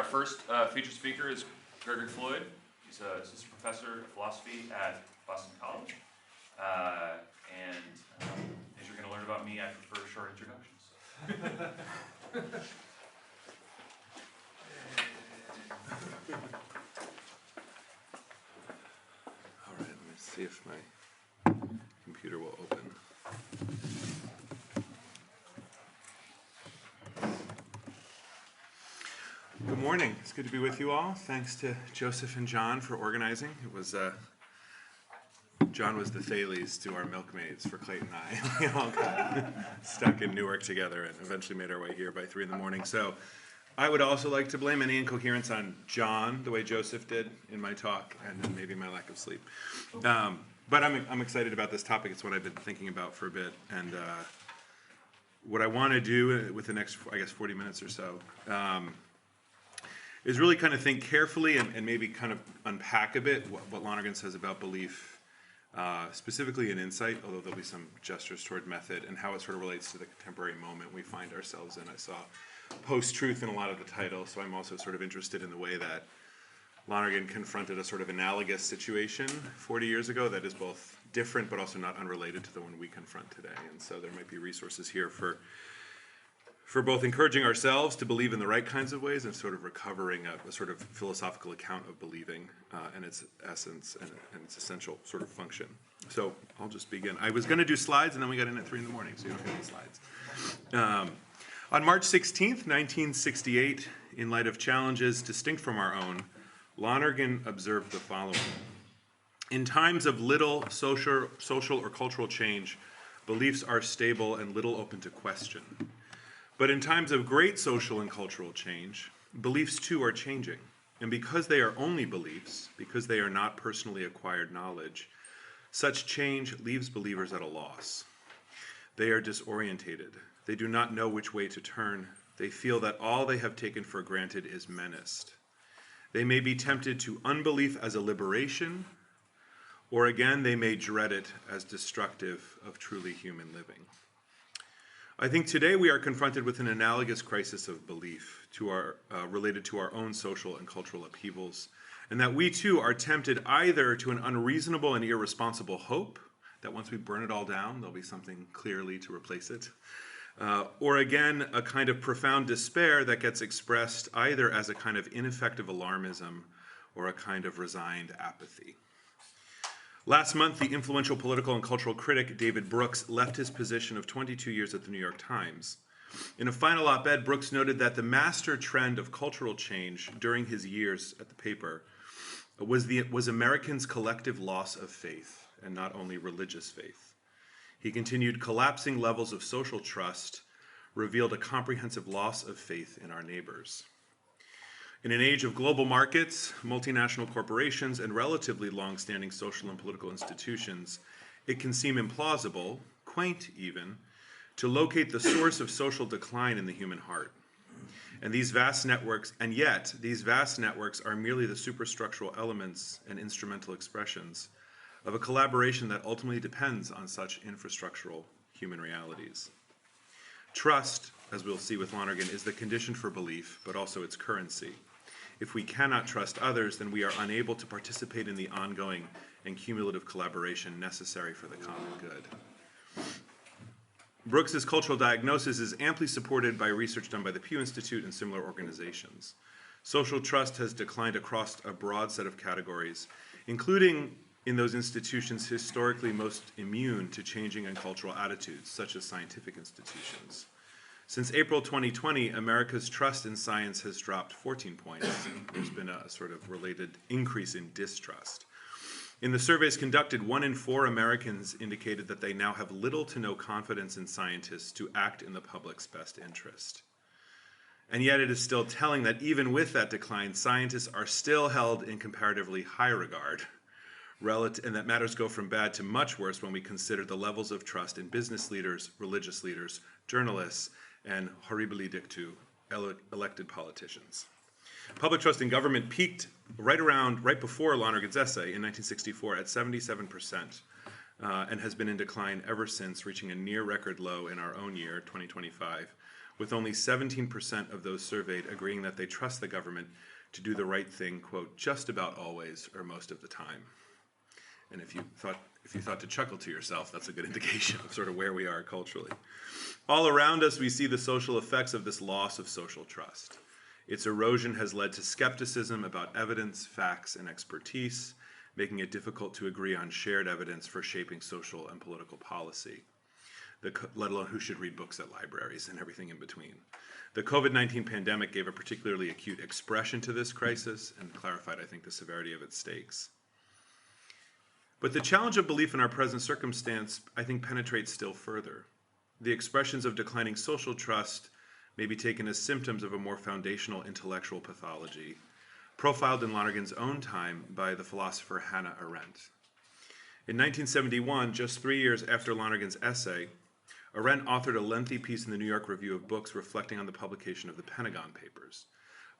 first featured speaker is Gregory Floyd. He's an assistant professor of philosophy at Boston College. As you're going to learn about me, I prefer short introductions. All right, let me see if my computer will open. Good morning. It's good to be with you all. Thanks to Joseph and John for organizing. It was John was the Thales to our milkmaids for Clayton and I. We all got stuck in Newark together and eventually made our way here by 3 in the morning. So I would also like to blame any incoherence on John, the way Joseph did in my talk, and then maybe my lack of sleep. But I'm excited about this topic. It's what I've been thinking about for a bit. And what I want to do with the next, 40 minutes or so, is really kind of think carefully and maybe kind of unpack a bit what Lonergan says about belief, specifically in insight, although there'll be some gestures toward method, and how it sort of relates to the contemporary moment we find ourselves in. I saw post-truth in a lot of the title, so I'm also sort of interested in the way that Lonergan confronted a sort of analogous situation 40 years ago that is both different but also not unrelated to the one we confront today. And so there might be resources here for both encouraging ourselves to believe in the right kinds of ways and sort of recovering a sort of philosophical account of believing and its essence and its essential sort of function. So I'll just begin. I was going to do slides, and then we got in at 3 in the morning, so you don't get any slides. On March 16th, 1968, in light of challenges distinct from our own, Lonergan observed the following. In times of little social or cultural change, beliefs are stable and little open to question. But in times of great social and cultural change, beliefs too are changing. And because they are only beliefs, because they are not personally acquired knowledge, such change leaves believers at a loss. They are disorientated. They do not know which way to turn. They feel that all they have taken for granted is menaced. They may be tempted to unbelief as a liberation, or again, they may dread it as destructive of truly human living. I think today we are confronted with an analogous crisis of belief related to our own social and cultural upheavals, and that we too are tempted either to an unreasonable and irresponsible hope that once we burn it all down, there'll be something clearly to replace it, or again, a kind of profound despair that gets expressed either as a kind of ineffective alarmism or a kind of resigned apathy. Last month, the influential political and cultural critic David Brooks left his position of 22 years at the New York Times. In a final op-ed, Brooks noted that the master trend of cultural change during his years at the paper was Americans' collective loss of faith, and not only religious faith. He continued, collapsing levels of social trust revealed a comprehensive loss of faith in our neighbors. In an age of global markets, multinational corporations, and relatively long-standing social and political institutions, it can seem implausible, quaint even, to locate the source of social decline in the human heart. And yet these vast networks are merely the superstructural elements and instrumental expressions of a collaboration that ultimately depends on such infrastructural human realities. Trust, as we'll see with Lonergan, is the condition for belief, but also its currency. If we cannot trust others, then we are unable to participate in the ongoing and cumulative collaboration necessary for the common good. Brooks's cultural diagnosis is amply supported by research done by the Pew Institute and similar organizations. Social trust has declined across a broad set of categories, including in those institutions historically most immune to changing and cultural attitudes, such as scientific institutions. Since April 2020, America's trust in science has dropped 14 points. There's been a sort of related increase in distrust. In the surveys conducted, 1 in 4 Americans indicated that they now have little to no confidence in scientists to act in the public's best interest. And yet it is still telling that even with that decline, scientists are still held in comparatively high regard, and that matters go from bad to much worse when we consider the levels of trust in business leaders, religious leaders, journalists, and horribly dictu, elected politicians. Public trust in government peaked right before Lonergan's essay in 1964 at 77%, and has been in decline ever since, reaching a near record low in our own year, 2025, with only 17% of those surveyed agreeing that they trust the government to do the right thing, quote, just about always or most of the time. And if you thought to chuckle to yourself, that's a good indication of sort of where we are culturally. All around us, we see the social effects of this loss of social trust. Its erosion has led to skepticism about evidence, facts, and expertise, making it difficult to agree on shared evidence for shaping social and political policy, let alone who should read books at libraries and everything in between. The COVID-19 pandemic gave a particularly acute expression to this crisis and clarified, I think, the severity of its stakes. But the challenge of belief in our present circumstance, I think, penetrates still further. The expressions of declining social trust may be taken as symptoms of a more foundational intellectual pathology, profiled in Lonergan's own time by the philosopher Hannah Arendt. In 1971, just 3 years after Lonergan's essay, Arendt authored a lengthy piece in the New York Review of Books reflecting on the publication of the Pentagon Papers,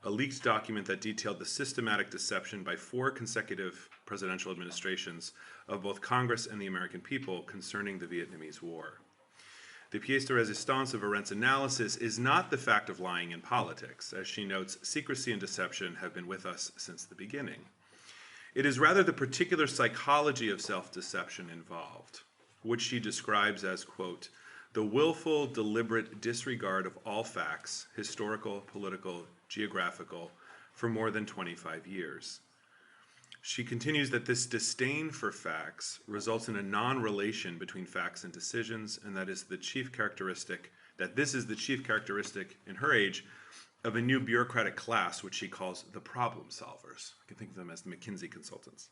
a leaked document that detailed the systematic deception by 4 consecutive presidential administrations of both Congress and the American people concerning the Vietnamese War. The pièce de résistance of Arendt's analysis is not the fact of lying in politics. As she notes, secrecy and deception have been with us since the beginning. It is rather the particular psychology of self-deception involved, which she describes as, quote, the willful, deliberate disregard of all facts, historical, political, geographical, for more than 25 years. She continues that this disdain for facts results in a non-relation between facts and decisions, and that is the chief characteristic, that this is the chief characteristic in her age of a new bureaucratic class, which she calls the problem solvers. You can think of them as the McKinsey consultants.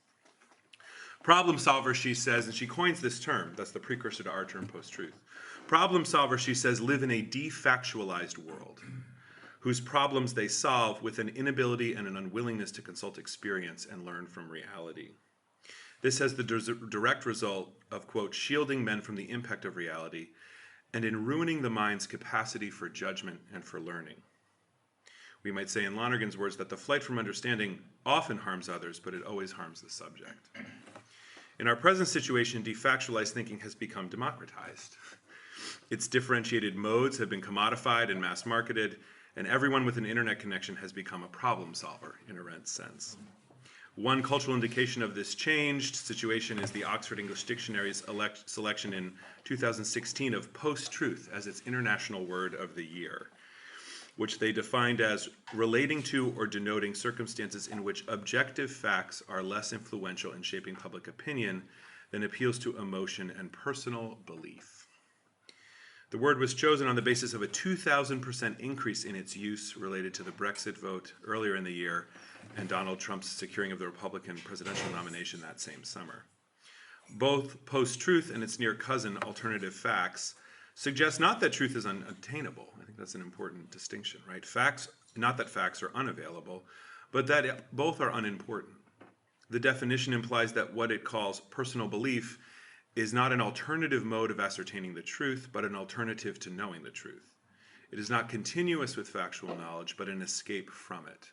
Problem solvers, she says, and she coins this term, that's the precursor to our term post-truth. Problem solvers, she says, live in a defactualized world, whose problems they solve with an inability and an unwillingness to consult experience and learn from reality. This has the direct result of, quote, shielding men from the impact of reality and in ruining the mind's capacity for judgment and for learning. We might say in Lonergan's words that the flight from understanding often harms others, but it always harms the subject. In our present situation, defactualized thinking has become democratized. Its differentiated modes have been commodified and mass-marketed, and everyone with an internet connection has become a problem solver in Arendt's sense. One cultural indication of this changed situation is the Oxford English Dictionary's selection in 2016 of post-truth as its international word of the year, which they defined as relating to or denoting circumstances in which objective facts are less influential in shaping public opinion than appeals to emotion and personal belief. The word was chosen on the basis of a 2,000% increase in its use related to the Brexit vote earlier in the year and Donald Trump's securing of the Republican presidential nomination that same summer. Both post-truth and its near cousin, alternative facts, suggest not that truth is unattainable. I think that's an important distinction, right? Facts, not that facts are unavailable, but that both are unimportant. The definition implies that what it calls personal belief is not an alternative mode of ascertaining the truth, but an alternative to knowing the truth. It is not continuous with factual knowledge, but an escape from it.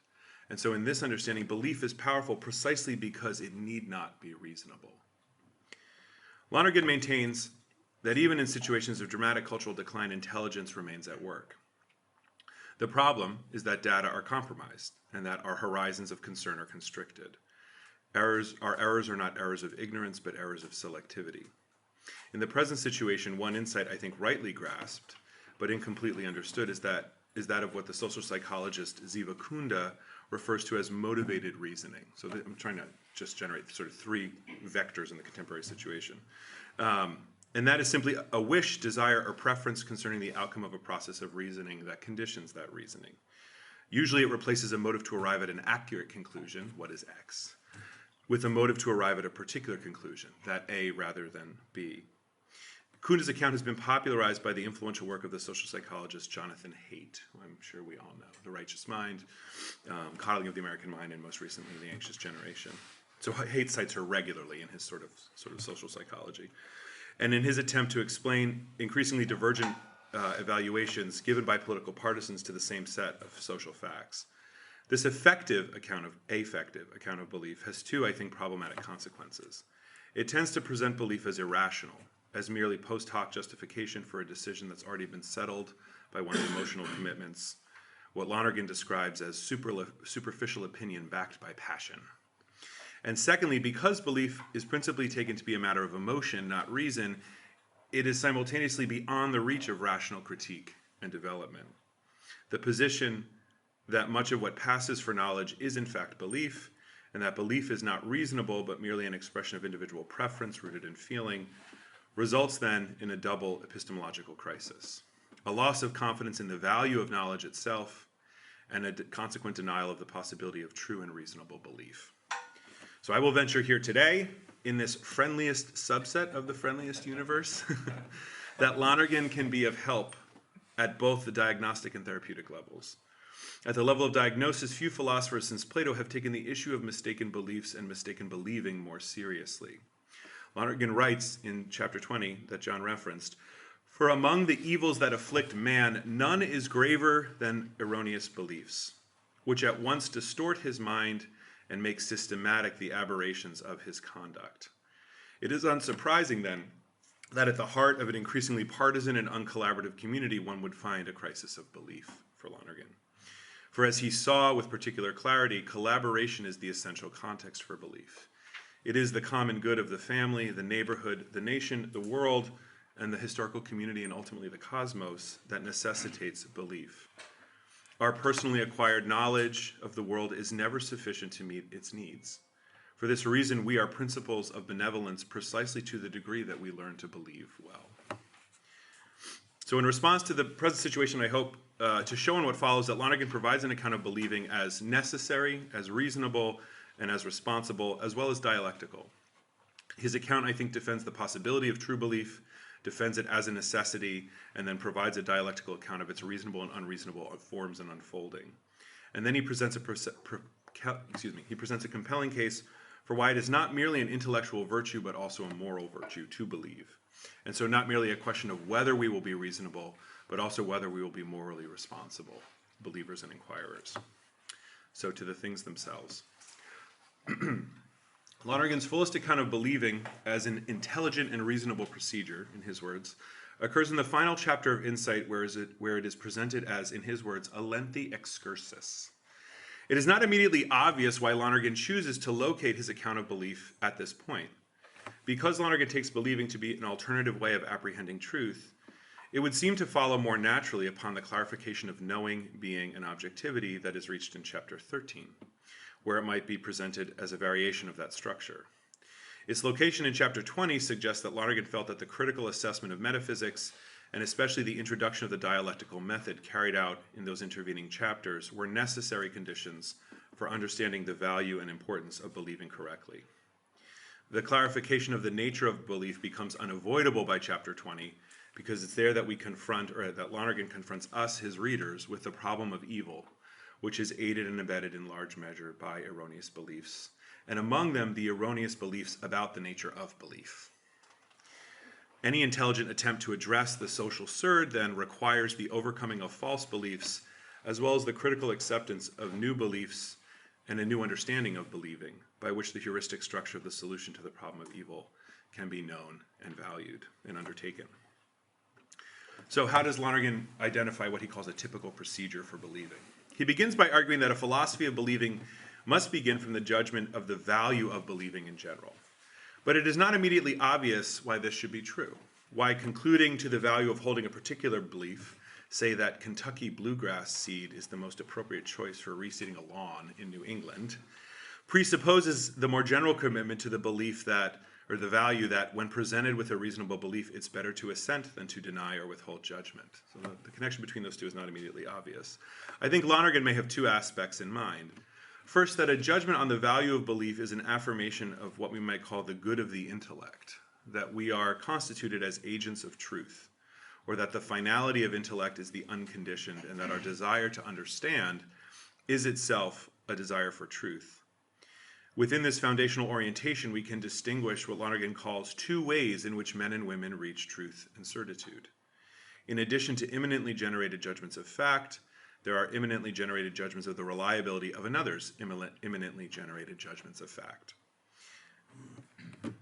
And so in this understanding, belief is powerful precisely because it need not be reasonable. Lonergan maintains that even in situations of dramatic cultural decline, intelligence remains at work. The problem is that data are compromised and that our horizons of concern are constricted. Our errors are not errors of ignorance, but errors of selectivity. In the present situation, one insight I think rightly grasped, but incompletely understood, is that of what the social psychologist Ziva Kunda refers to as motivated reasoning. So I'm trying to just generate sort of 3 vectors in the contemporary situation. And that is simply a wish, desire, or preference concerning the outcome of a process of reasoning that conditions that reasoning. Usually it replaces a motive to arrive at an accurate conclusion, what is X, with a motive to arrive at a particular conclusion, that A rather than B. Kunda's account has been popularized by the influential work of the social psychologist Jonathan Haidt, who I'm sure we all know, The Righteous Mind, Coddling of the American Mind, and most recently, The Anxious Generation. So Haidt cites her regularly in his sort of social psychology. And in his attempt to explain increasingly divergent evaluations given by political partisans to the same set of social facts. This affective account of belief has 2, I think, problematic consequences. It tends to present belief as irrational, as merely post hoc justification for a decision that's already been settled by one's emotional commitments, what Lonergan describes as superficial opinion backed by passion. And secondly, because belief is principally taken to be a matter of emotion, not reason, it is simultaneously beyond the reach of rational critique and development. The position that much of what passes for knowledge is in fact belief, and that belief is not reasonable but merely an expression of individual preference rooted in feeling, results then in a double epistemological crisis: a loss of confidence in the value of knowledge itself, and a consequent denial of the possibility of true and reasonable belief. So I will venture here today, in this friendliest subset of the friendliest universe, that Lonergan can be of help at both the diagnostic and therapeutic levels. At the level of diagnosis, few philosophers since Plato have taken the issue of mistaken beliefs and mistaken believing more seriously. Lonergan writes in chapter 20 that John referenced, "For among the evils that afflict man, none is graver than erroneous beliefs, which at once distort his mind and make systematic the aberrations of his conduct." It is unsurprising, then, that at the heart of an increasingly partisan and uncollaborative community, one would find a crisis of belief for Lonergan. For as he saw with particular clarity, collaboration is the essential context for belief. It is the common good of the family, the neighborhood, the nation, the world, and the historical community, and ultimately the cosmos, that necessitates belief. Our personally acquired knowledge of the world is never sufficient to meet its needs. For this reason, we are principles of benevolence precisely to the degree that we learn to believe well. So in response to the present situation, I hope to show in what follows that Lonergan provides an account of believing as necessary, as reasonable, and as responsible, as well as dialectical. His account, I think, defends the possibility of true belief, defends it as a necessity, and then provides a dialectical account of its reasonable and unreasonable forms and unfolding. And then he presents a compelling case for why it is not merely an intellectual virtue, but also a moral virtue to believe. And so not merely a question of whether we will be reasonable, but also whether we will be morally responsible, believers and inquirers. So to the things themselves. Lonergan's fullest account of believing as an intelligent and reasonable procedure, in his words, occurs in the final chapter of Insight, where it is presented as, in his words, a lengthy excursus. It is not immediately obvious why Lonergan chooses to locate his account of belief at this point. Because Lonergan takes believing to be an alternative way of apprehending truth, it would seem to follow more naturally upon the clarification of knowing, being, and objectivity that is reached in chapter 13, where it might be presented as a variation of that structure. Its location in chapter 20 suggests that Lonergan felt that the critical assessment of metaphysics, and especially the introduction of the dialectical method carried out in those intervening chapters, were necessary conditions for understanding the value and importance of believing correctly. The clarification of the nature of belief becomes unavoidable by chapter 20, because it's there that we confront, or that Lonergan confronts us, his readers, with the problem of evil, which is aided and abetted in large measure by erroneous beliefs, and among them the erroneous beliefs about the nature of belief. Any intelligent attempt to address the social surd then requires the overcoming of false beliefs, as well as the critical acceptance of new beliefs and a new understanding of believing, by which the heuristic structure of the solution to the problem of evil can be known and valued and undertaken. So how does Lonergan identify what he calls a typical procedure for believing? He begins by arguing that a philosophy of believing must begin from the judgment of the value of believing in general. But it is not immediately obvious why this should be true, why concluding to the value of holding a particular belief, say that Kentucky bluegrass seed is the most appropriate choice for reseeding a lawn in New England, presupposes the more general commitment to the belief that, or the value that, when presented with a reasonable belief, it's better to assent than to deny or withhold judgment. So the connection between those two is not immediately obvious. I think Lonergan may have two aspects in mind. First, that a judgment on the value of belief is an affirmation of what we might call the good of the intellect, that we are constituted as agents of truth, or that the finality of intellect is the unconditioned, and that our desire to understand is itself a desire for truth. Within this foundational orientation, we can distinguish what Lonergan calls two ways in which men and women reach truth and certitude. In addition to immanently generated judgments of fact, there are immanently generated judgments of the reliability of another's immanently generated judgments of fact.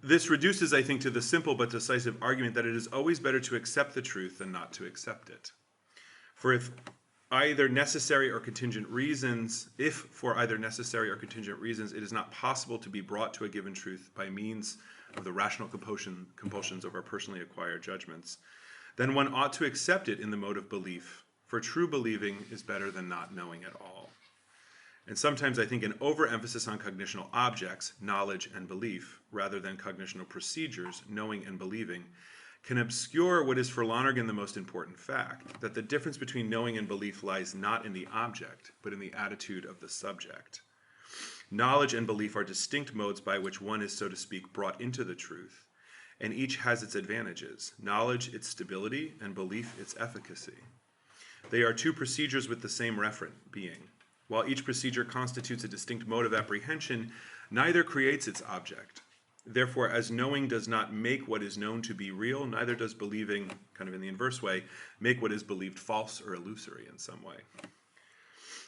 This reduces, I think, to the simple but decisive argument that it is always better to accept the truth than not to accept it. For if for either necessary or contingent reasons, it is not possible to be brought to a given truth by means of the rational compulsions of our personally acquired judgments, then one ought to accept it in the mode of belief, for true believing is better than not knowing at all. And sometimes I think an overemphasis on cognitional objects, knowledge and belief, rather than cognitional procedures, knowing and believing, can obscure what is for Lonergan the most important fact, that the difference between knowing and belief lies not in the object, but in the attitude of the subject. Knowledge and belief are distinct modes by which one is, so to speak, brought into the truth, and each has its advantages, knowledge its stability, and belief its efficacy. They are two procedures with the same referent being. While each procedure constitutes a distinct mode of apprehension, neither creates its object. Therefore, as knowing does not make what is known to be real, neither does believing, kind of in the inverse way, make what is believed false or illusory in some way.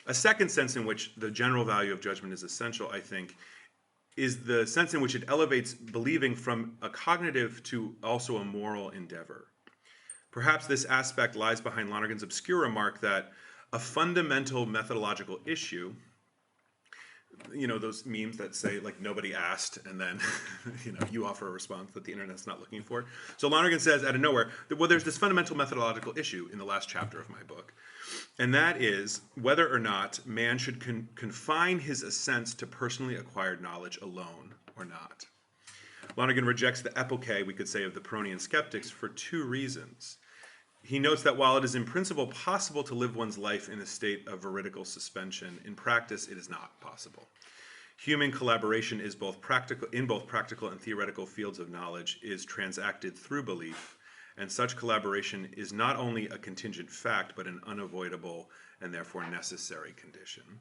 A second sense in which the general value of judgment is essential, I think, is the sense in which it elevates believing from a cognitive to also a moral endeavor. Perhaps this aspect lies behind Lonergan's obscure remark that a fundamental methodological issue, those memes that say, like, nobody asked, and then, you offer a response that the internet's not looking for. So Lonergan says, out of nowhere, well, there's this fundamental methodological issue in the last chapter of my book, and that is whether or not man should confine his assents to personally acquired knowledge alone or not. Lonergan rejects the epoche, we could say, of the Pyrrhonian skeptics for two reasons. He notes that while it is in principle possible to live one's life in a state of veridical suspension, in practice it is not possible. Human collaboration is in both practical and theoretical fields of knowledge is transacted through belief, and such collaboration is not only a contingent fact, but an unavoidable and therefore necessary condition.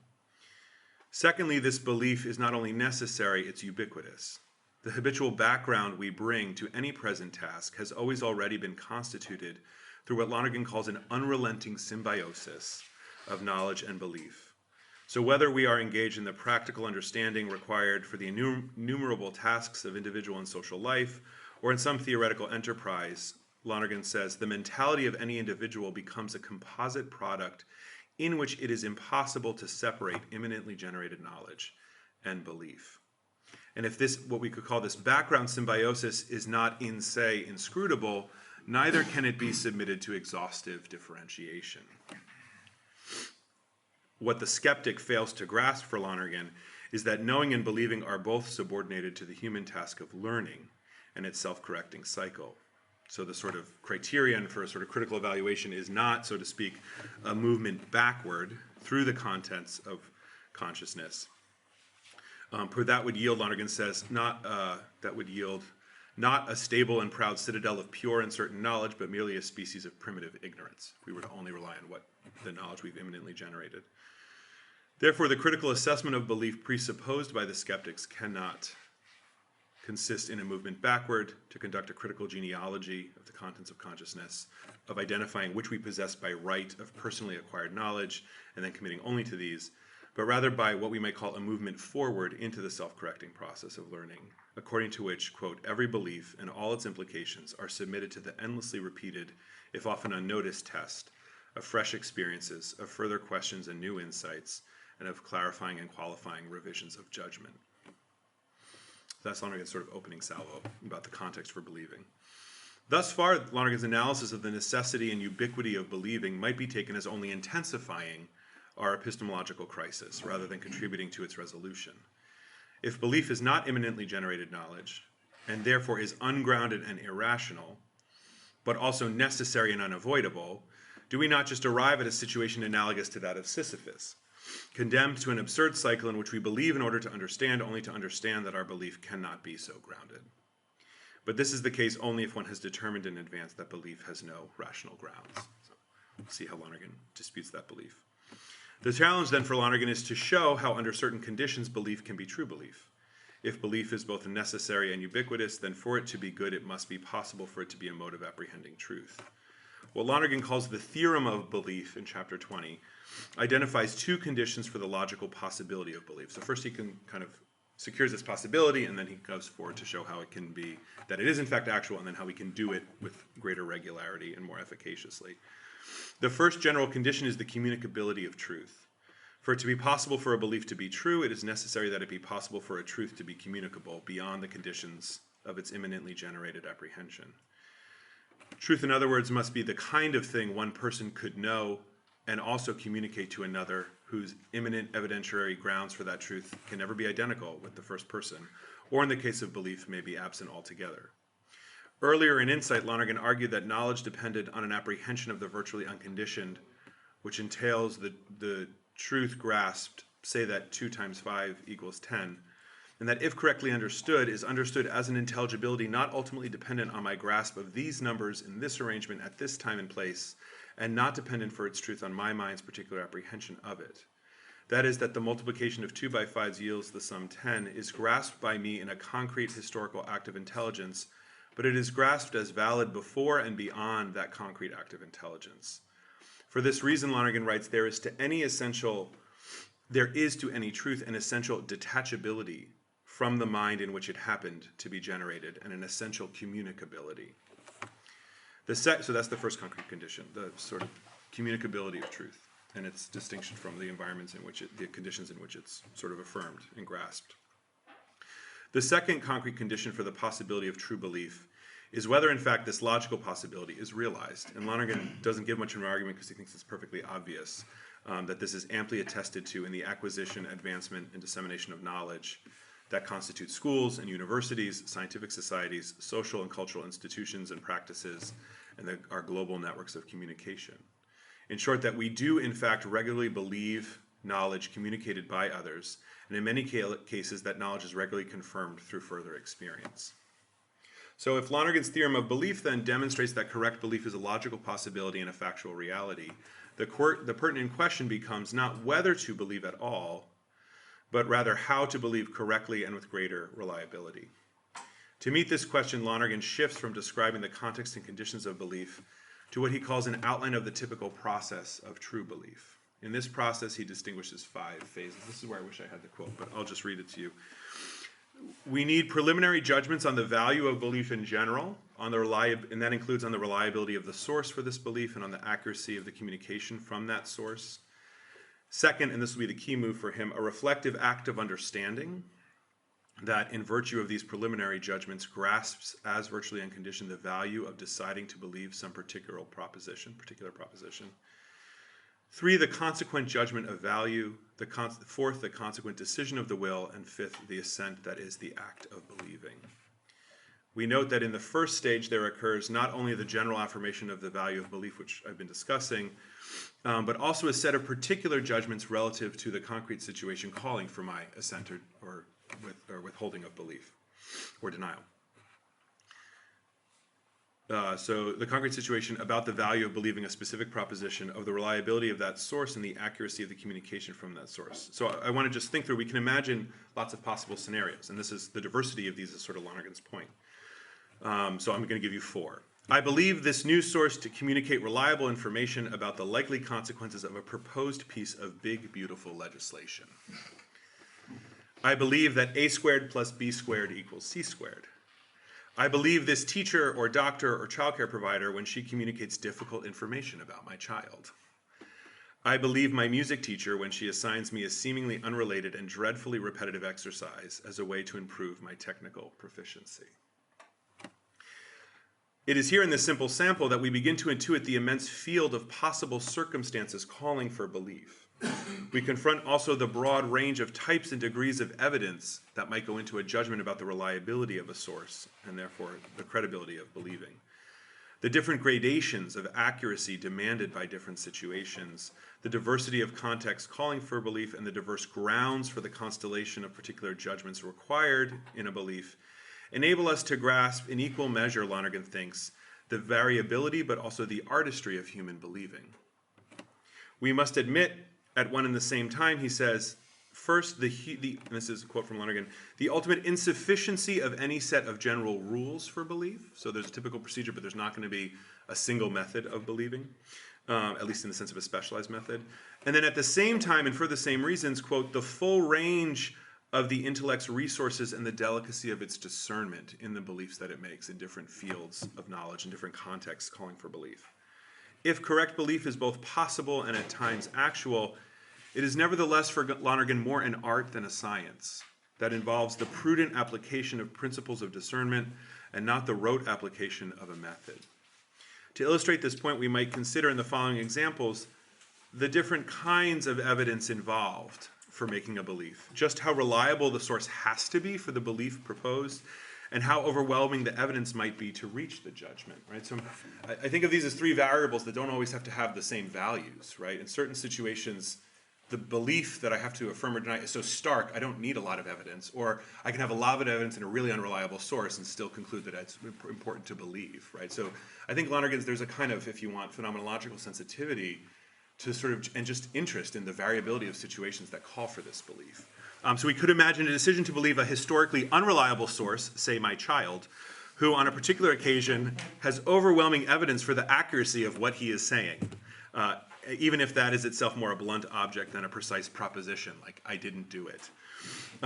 Secondly, this belief is not only necessary, it's ubiquitous. The habitual background we bring to any present task has always already been constituted through what Lonergan calls an unrelenting symbiosis of knowledge and belief. So whether we are engaged in the practical understanding required for the innumerable tasks of individual and social life, or in some theoretical enterprise, Lonergan says, the mentality of any individual becomes a composite product in which it is impossible to separate immanently generated knowledge and belief. And if this, what we could call this background symbiosis, is not in se inscrutable, neither can it be submitted to exhaustive differentiation. What the skeptic fails to grasp for Lonergan is that knowing and believing are both subordinated to the human task of learning and its self-correcting cycle. So the sort of criterion for a sort of critical evaluation is not, so to speak, a movement backward through the contents of consciousness. That would yield, Lonergan says, not a stable and proud citadel of pure and certain knowledge, but merely a species of primitive ignorance, if we were to only rely on what the knowledge we've immanently generated. Therefore, the critical assessment of belief presupposed by the skeptics cannot consist in a movement backward to conduct a critical genealogy of the contents of consciousness, of identifying which we possess by right of personally acquired knowledge, and then committing only to these, but rather by what we might call a movement forward into the self-correcting process of learning, according to which, quote, every belief and all its implications are submitted to the endlessly repeated, if often unnoticed, test of fresh experiences, of further questions and new insights, and of clarifying and qualifying revisions of judgment. That's Lonergan's sort of opening salvo about the context for believing. Thus far, Lonergan's analysis of the necessity and ubiquity of believing might be taken as only intensifying our epistemological crisis, rather than contributing to its resolution. If belief is not immanently generated knowledge, and therefore is ungrounded and irrational, but also necessary and unavoidable, do we not just arrive at a situation analogous to that of Sisyphus, condemned to an absurd cycle in which we believe in order to understand, only to understand that our belief cannot be so grounded? But this is the case only if one has determined in advance that belief has no rational grounds. So we'll see how Lonergan disputes that belief. The challenge then for Lonergan is to show how under certain conditions belief can be true belief. If belief is both necessary and ubiquitous, then for it to be good, it must be possible for it to be a mode of apprehending truth. What Lonergan calls the theorem of belief in chapter 20 identifies two conditions for the logical possibility of belief. So first he can kind of secures this possibility, and then he goes forward to show how it can be, that it is in fact actual, and then how we can do it with greater regularity and more efficaciously. The first general condition is the communicability of truth. For it to be possible for a belief to be true, it is necessary that it be possible for a truth to be communicable beyond the conditions of its immanently generated apprehension. Truth, in other words, must be the kind of thing one person could know and also communicate to another whose immanent evidentiary grounds for that truth can never be identical with the first person, or in the case of belief, may be absent altogether. Earlier in Insight, Lonergan argued that knowledge depended on an apprehension of the virtually unconditioned, which entails the truth grasped, say that 2 times 5 equals 10, and that if correctly understood, is understood as an intelligibility not ultimately dependent on my grasp of these numbers in this arrangement at this time and place, and not dependent for its truth on my mind's particular apprehension of it. That is, that the multiplication of 2 by 5 yields the sum 10 is grasped by me in a concrete historical act of intelligence, but it is grasped as valid before and beyond that concrete act of intelligence. For this reason, Lonergan writes, there is to any truth an essential detachability from the mind in which it happened to be generated, and an essential communicability. So that's the first concrete condition, the sort of communicability of truth, and its distinction from the environments in which the conditions in which it's sort of affirmed and grasped. The second concrete condition for the possibility of true belief is whether, in fact, this logical possibility is realized. And Lonergan doesn't give much of an argument because he thinks it's perfectly obvious that this is amply attested to in the acquisition, advancement, and dissemination of knowledge that constitutes schools and universities, scientific societies, social and cultural institutions and practices, and our global networks of communication. In short, that we do, in fact, regularly believe knowledge communicated by others, and in many cases, that knowledge is regularly confirmed through further experience. So if Lonergan's theorem of belief then demonstrates that correct belief is a logical possibility and a factual reality, the pertinent question becomes not whether to believe at all, but rather how to believe correctly and with greater reliability. To meet this question, Lonergan shifts from describing the context and conditions of belief to what he calls an outline of the typical process of true belief. In this process, he distinguishes 5 phases. This is where I wish I had the quote, but I'll just read it to you. We need preliminary judgments on the value of belief in general, and that includes on the reliability of the source for this belief and on the accuracy of the communication from that source. Second, and this will be the key move for him, a reflective act of understanding that, in virtue of these preliminary judgments, grasps as virtually unconditioned the value of deciding to believe some particular proposition. 3, the consequent judgment of value. 4th, the consequent decision of the will. And 5th, the assent that is the act of believing. We note that in the first stage there occurs not only the general affirmation of the value of belief, which I've been discussing, but also a set of particular judgments relative to the concrete situation calling for my assent or withholding of belief or denial. So the concrete situation about the value of believing a specific proposition, of the reliability of that source, and the accuracy of the communication from that source. So I want to just think through, we can imagine lots of possible scenarios, and this is the diversity of these is sort of Lonergan's point. So I'm going to give you 4. I believe this news source to communicate reliable information about the likely consequences of a proposed piece of big, beautiful legislation. I believe that a squared plus b squared equals c squared. I believe this teacher or doctor or childcare provider when she communicates difficult information about my child. I believe my music teacher when she assigns me a seemingly unrelated and dreadfully repetitive exercise as a way to improve my technical proficiency. It is here in this simple sample that we begin to intuit the immense field of possible circumstances calling for belief. We confront also the broad range of types and degrees of evidence that might go into a judgment about the reliability of a source and therefore the credibility of believing. The different gradations of accuracy demanded by different situations, the diversity of context calling for belief, and the diverse grounds for the constellation of particular judgments required in a belief enable us to grasp in equal measure, Lonergan thinks, the variability but also the artistry of human believing. We must admit at one and the same time, he says, first, and this is a quote from Lonergan, the ultimate insufficiency of any set of general rules for belief. So there's a typical procedure, but there's not going to be a single method of believing, at least in the sense of a specialized method. And then at the same time, and for the same reasons, quote, the full range of the intellect's resources and the delicacy of its discernment in the beliefs that it makes in different fields of knowledge and different contexts calling for belief. If correct belief is both possible and at times actual, it is nevertheless for Lonergan more an art than a science that involves the prudent application of principles of discernment and not the rote application of a method. To illustrate this point, we might consider in the following examples the different kinds of evidence involved for making a belief, just how reliable the source has to be for the belief proposed, and how overwhelming the evidence might be to reach the judgment, right? So I think of these as three variables that don't always have to have the same values, right? In certain situations, the belief that I have to affirm or deny is so stark, I don't need a lot of evidence, or I can have a lot of evidence and a really unreliable source and still conclude that it's important to believe, right? So I think Lonergan's, there's a kind of, if you want, phenomenological sensitivity to sort of, and just interest in the variability of situations that call for this belief. So we could imagine a decision to believe a historically unreliable source, say my child, who on a particular occasion has overwhelming evidence for the accuracy of what he is saying, even if that is itself more a blunt object than a precise proposition, like I didn't do it.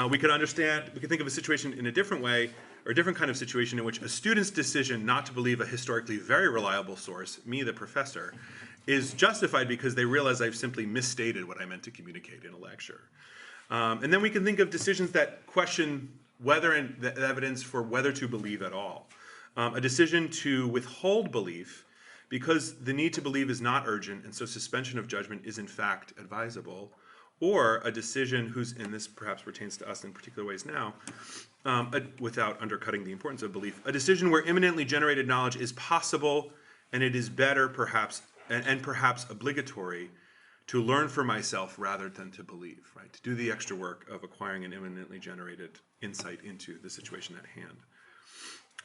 We could think of a situation in a different way, or a different kind of situation in which a student's decision not to believe a historically very reliable source, me the professor, is justified because they realize I've simply misstated what I meant to communicate in a lecture. And then we can think of decisions that question whether and the evidence for whether to believe at all. A decision to withhold belief because the need to believe is not urgent and so suspension of judgment is in fact advisable, or a decision whose, and this perhaps pertains to us in particular ways now, without undercutting the importance of belief, a decision where imminently generated knowledge is possible and it is better perhaps, and perhaps obligatory, to learn for myself rather than to believe, right? To do the extra work of acquiring an imminently generated insight into the situation at hand.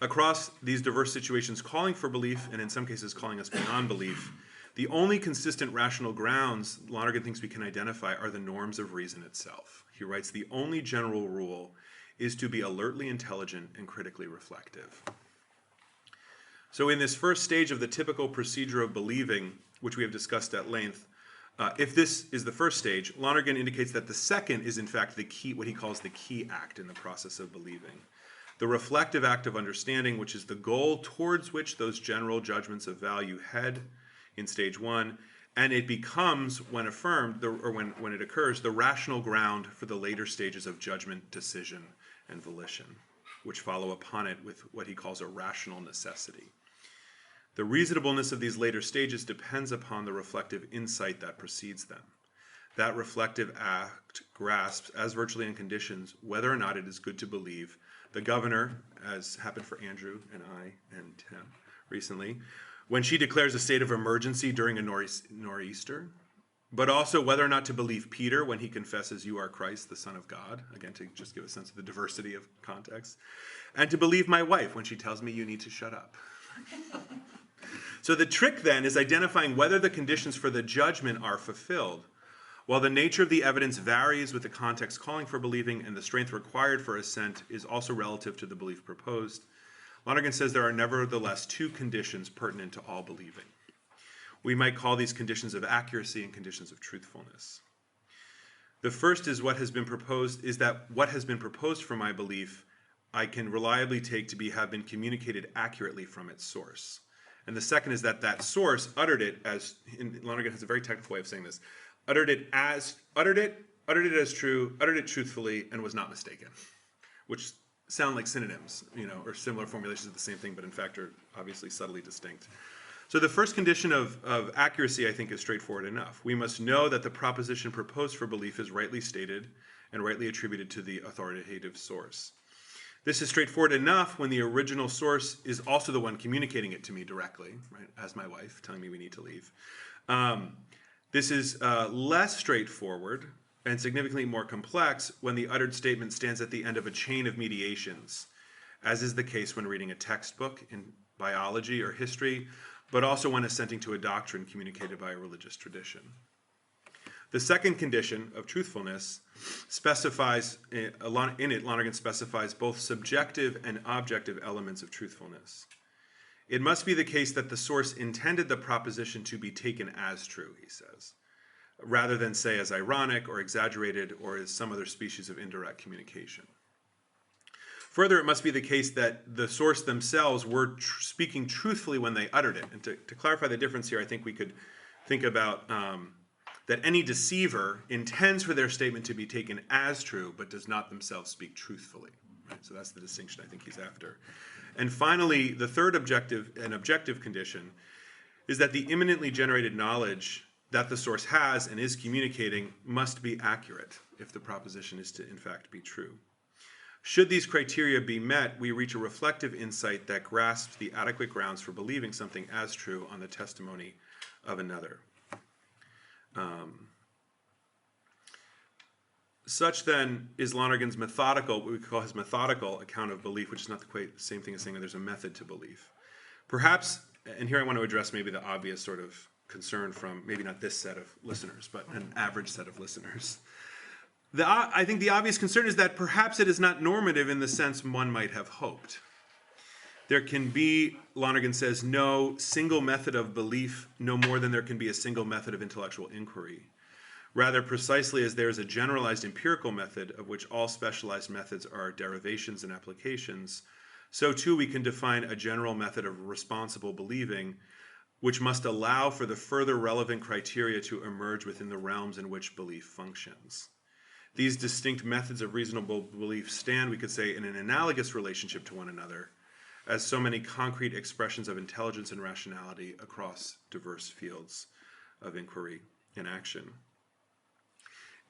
Across these diverse situations calling for belief, and in some cases calling us beyond belief, the only consistent rational grounds Lonergan thinks we can identify are the norms of reason itself. He writes, the only general rule is to be alertly intelligent and critically reflective. So in this first stage of the typical procedure of believing, which we have discussed at length, if this is the first stage, Lonergan indicates that the second is in fact the key, what he calls the key act in the process of believing. The reflective act of understanding, which is the goal towards which those general judgments of value head in stage one, and it becomes, when affirmed, or when it occurs, the rational ground for the later stages of judgment, decision, and volition, which follow upon it with what he calls a rational necessity. The reasonableness of these later stages depends upon the reflective insight that precedes them. That reflective act grasps, as virtually in conditions, whether or not it is good to believe. The governor, as happened for Andrew and I and Tim recently, when she declares a state of emergency during a nor'easter, but also whether or not to believe Peter when he confesses, "You are Christ, the Son of God," again, to just give a sense of the diversity of context, and to believe my wife when she tells me you need to shut up. So the trick then is identifying whether the conditions for the judgment are fulfilled. While the nature of the evidence varies with the context calling for believing and the strength required for assent is also relative to the belief proposed, Lonergan says there are nevertheless two conditions pertinent to all believing. We might call these conditions of accuracy and conditions of truthfulness. The first is what has been proposed, is that what has been proposed for my belief I can reliably take to have been communicated accurately from its source. And the second is that that source uttered it as, Lonergan has a very technical way of saying this, uttered it as true, uttered it truthfully, and was not mistaken, which sound like synonyms, or similar formulations of the same thing, but in fact are obviously subtly distinct. So the first condition of accuracy, I think, is straightforward enough. We must know that the proposition proposed for belief is rightly stated and rightly attributed to the authoritative source. This is straightforward enough when the original source is also the one communicating it to me directly, right, as my wife, telling me we need to leave. This is less straightforward and significantly more complex when the uttered statement stands at the end of a chain of mediations, as is the case when reading a textbook in biology or history, but also when assenting to a doctrine communicated by a religious tradition. The second condition of truthfulness specifies, in it, Lonergan specifies both subjective and objective elements of truthfulness. It must be the case that the source intended the proposition to be taken as true, he says, rather than say as ironic or exaggerated or as some other species of indirect communication. Further, it must be the case that the source themselves were speaking truthfully when they uttered it. And to clarify the difference here, I think we could think about that any deceiver intends for their statement to be taken as true, but does not themselves speak truthfully. Right? So that's the distinction I think he's after. And finally, the third objective condition is that the immanently generated knowledge that the source has and is communicating must be accurate if the proposition is to in fact be true. Should these criteria be met, we reach a reflective insight that grasps the adequate grounds for believing something as true on the testimony of another. Such then is Lonergan's methodical, what we call his methodical account of belief, which is not quite the same thing as saying that there's a method to belief. Perhaps, and here I want to address maybe the obvious sort of concern from maybe not this set of listeners, but an average set of listeners. I think the obvious concern is that perhaps it is not normative in the sense one might have hoped. There can be, Lonergan says, no single method of belief, no more than there can be a single method of intellectual inquiry. Rather, precisely as there is a generalized empirical method of which all specialized methods are derivations and applications, so too we can define a general method of responsible believing, which must allow for the further relevant criteria to emerge within the realms in which belief functions. These distinct methods of reasonable belief stand, we could say, in an analogous relationship to one another, as so many concrete expressions of intelligence and rationality across diverse fields of inquiry and action.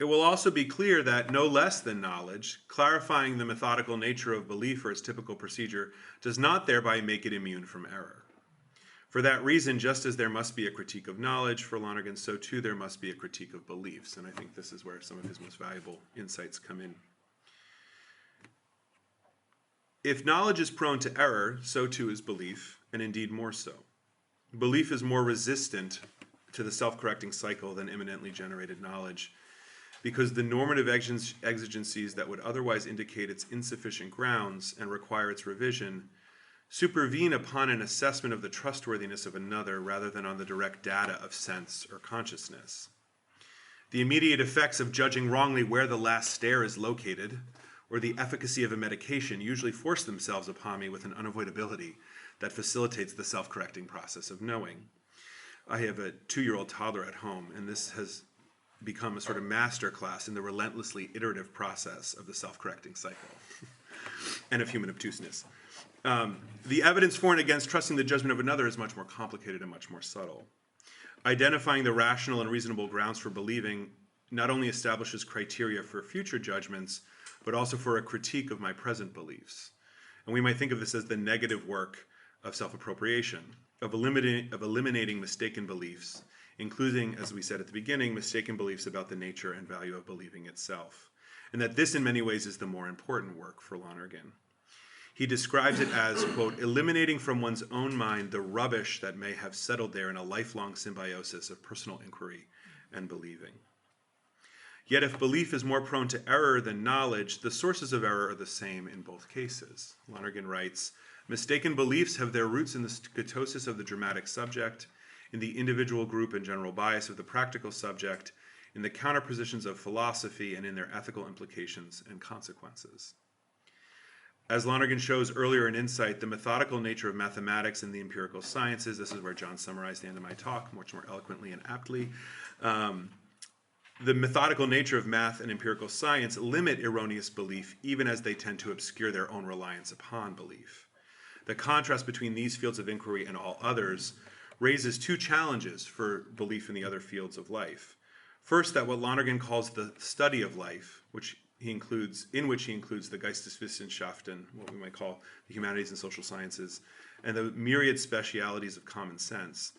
It will also be clear that no less than knowledge, clarifying the methodical nature of belief or its typical procedure, does not thereby make it immune from error. For that reason, just as there must be a critique of knowledge for Lonergan, so too there must be a critique of beliefs. And I think this is where some of his most valuable insights come in. If knowledge is prone to error, so too is belief, and indeed more so. Belief is more resistant to the self-correcting cycle than immanently generated knowledge, because the normative exigencies that would otherwise indicate its insufficient grounds and require its revision supervene upon an assessment of the trustworthiness of another rather than on the direct data of sense or consciousness. The immediate effects of judging wrongly where the last stair is located, or the efficacy of a medication, usually force themselves upon me with an unavoidability that facilitates the self-correcting process of knowing. I have a 2-year-old toddler at home, and this has become a sort of master class in the relentlessly iterative process of the self-correcting cycle and of human obtuseness. The evidence for and against trusting the judgment of another is much more complicated and much more subtle. Identifying the rational and reasonable grounds for believing not only establishes criteria for future judgments, but also for a critique of my present beliefs. And we might think of this as the negative work of self-appropriation, of eliminating mistaken beliefs, including, as we said at the beginning, mistaken beliefs about the nature and value of believing itself. And that this, in many ways, is the more important work for Lonergan. He describes it as, quote, eliminating from one's own mind the rubbish that may have settled there in a lifelong symbiosis of personal inquiry and believing. Yet if belief is more prone to error than knowledge, the sources of error are the same in both cases. Lonergan writes, mistaken beliefs have their roots in the scatosis of the dramatic subject, in the individual group and general bias of the practical subject, in the counterpositions of philosophy, and in their ethical implications and consequences. As Lonergan shows earlier in Insight, the methodical nature of mathematics and the empirical sciences, this is where John summarized the end of my talk much more eloquently and aptly, the methodical nature of math and empirical science limit erroneous belief even as they tend to obscure their own reliance upon belief. The contrast between these fields of inquiry and all others raises two challenges for belief in the other fields of life. First, that what Lonergan calls the study of life, in which he includes the Geisteswissenschaften, what we might call the humanities and social sciences, and the myriad specialities of common sense,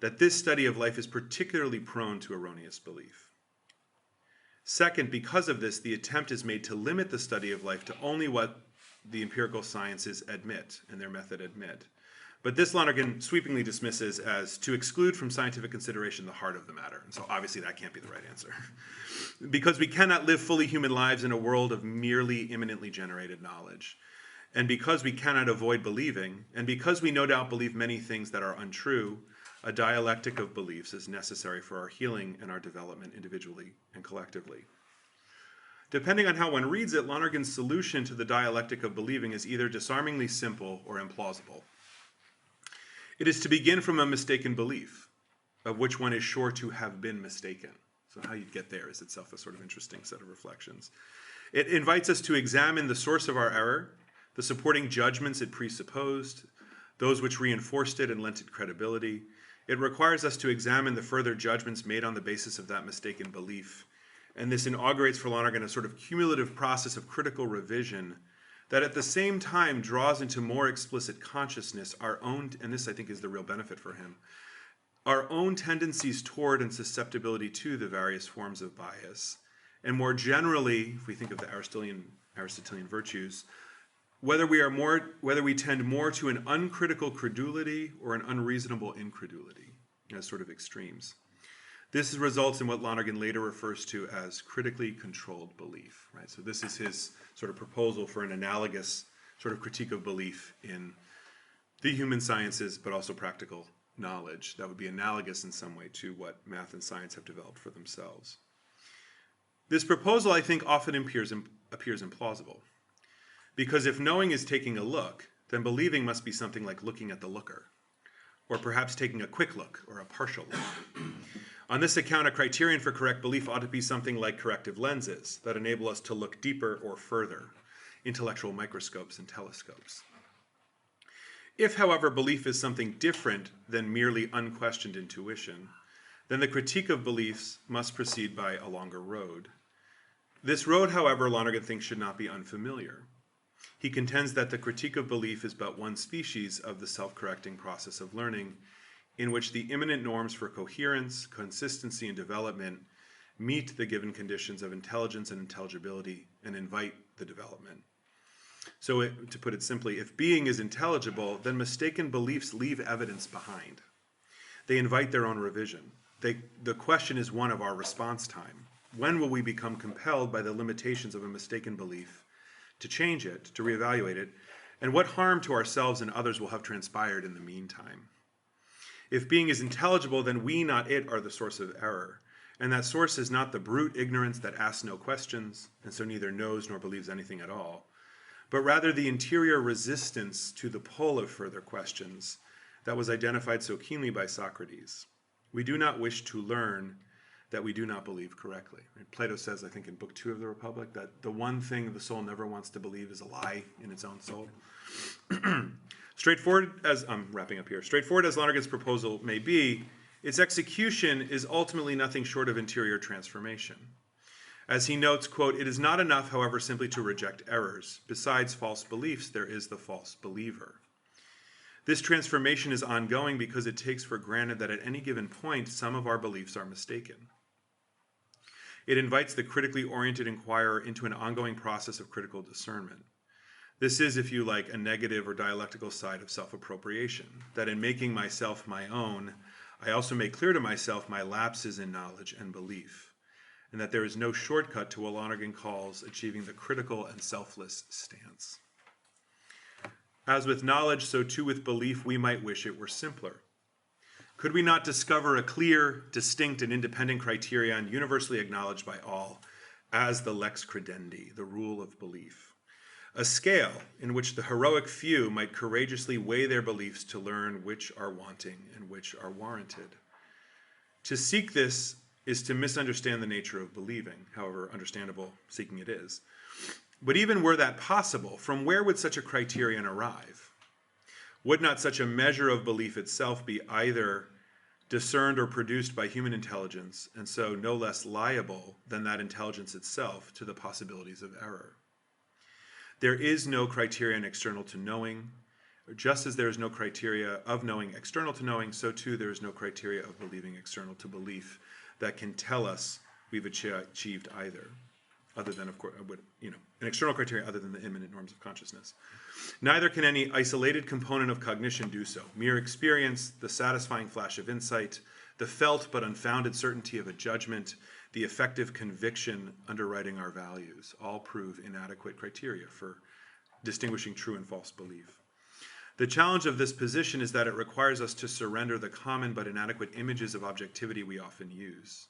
that this study of life is particularly prone to erroneous belief. Second, because of this, the attempt is made to limit the study of life to only what the empirical sciences admit and their method admit. But this Lonergan sweepingly dismisses as to exclude from scientific consideration the heart of the matter. And so obviously that can't be the right answer. Because we cannot live fully human lives in a world of merely immanently generated knowledge. And because we cannot avoid believing, and because we no doubt believe many things that are untrue, a dialectic of beliefs is necessary for our healing and our development individually and collectively. Depending on how one reads it, Lonergan's solution to the dialectic of believing is either disarmingly simple or implausible. It is to begin from a mistaken belief, of which one is sure to have been mistaken. So how you get there is itself a sort of interesting set of reflections. It invites us to examine the source of our error, the supporting judgments it presupposed, those which reinforced it and lent it credibility. It requires us to examine the further judgments made on the basis of that mistaken belief. And this inaugurates for Lonergan a sort of cumulative process of critical revision that at the same time draws into more explicit consciousness our own, and this I think is the real benefit for him, our own tendencies toward and susceptibility to the various forms of bias. And more generally, if we think of the Aristotelian virtues, whether we tend more to an uncritical credulity or an unreasonable incredulity as sort of extremes. This results in what Lonergan later refers to as critically controlled belief, right? So this is his sort of proposal for an analogous sort of critique of belief in the human sciences, but also practical knowledge that would be analogous in some way to what math and science have developed for themselves. This proposal, I think, often appears implausible. Because if knowing is taking a look, then believing must be something like looking at the looker, or perhaps taking a quick look or a partial look. On this account, a criterion for correct belief ought to be something like corrective lenses that enable us to look deeper or further, intellectual microscopes and telescopes. If, however, belief is something different than merely unquestioned intuition, then the critique of beliefs must proceed by a longer road. This road, however, Lonergan thinks should not be unfamiliar. He contends that the critique of belief is but one species of the self-correcting process of learning, in which the immanent norms for coherence, consistency, and development meet the given conditions of intelligence and intelligibility and invite the development. So to put it simply, if being is intelligible, then mistaken beliefs leave evidence behind. They invite their own revision. The question is one of our response time. When will we become compelled by the limitations of a mistaken belief to change it, to reevaluate it, and what harm to ourselves and others will have transpired in the meantime? If being is intelligible, then we, not it, are the source of error. And that source is not the brute ignorance that asks no questions, and so neither knows nor believes anything at all, but rather the interior resistance to the pull of further questions that was identified so keenly by Socrates. We do not wish to learn that we do not believe correctly. Plato says, I think in Book 2 of the Republic, that the one thing the soul never wants to believe is a lie in its own soul. Straightforward as Lonergan's proposal may be, its execution is ultimately nothing short of interior transformation. As he notes, quote, "It is not enough, however, simply to reject errors. Besides false beliefs, there is the false believer." This transformation is ongoing because it takes for granted that at any given point, some of our beliefs are mistaken. It invites the critically oriented inquirer into an ongoing process of critical discernment. This is, if you like, a negative or dialectical side of self-appropriation, that in making myself my own, I also make clear to myself my lapses in knowledge and belief, and that there is no shortcut to what Lonergan calls achieving the critical and selfless stance. As with knowledge, so too with belief, we might wish it were simpler. Could we not discover a clear, distinct, and independent criterion universally acknowledged by all as the lex credendi, the rule of belief? A scale in which the heroic few might courageously weigh their beliefs to learn which are wanting and which are warranted. To seek this is to misunderstand the nature of believing, however understandable seeking it is. But even were that possible, from where would such a criterion arrive? Would not such a measure of belief itself be either discerned or produced by human intelligence, and so no less liable than that intelligence itself to the possibilities of error? There is no criterion external to knowing. Just as there is no criteria of knowing external to knowing, so too there is no criteria of believing external to belief that can tell us we've achieved either, other than, of course, an external criteria other than the immanent norms of consciousness. Neither can any isolated component of cognition do so. Mere experience, the satisfying flash of insight, the felt but unfounded certainty of a judgment, the effective conviction underwriting our values, all prove inadequate criteria for distinguishing true and false belief. The challenge of this position is that it requires us to surrender the common but inadequate images of objectivity we often use.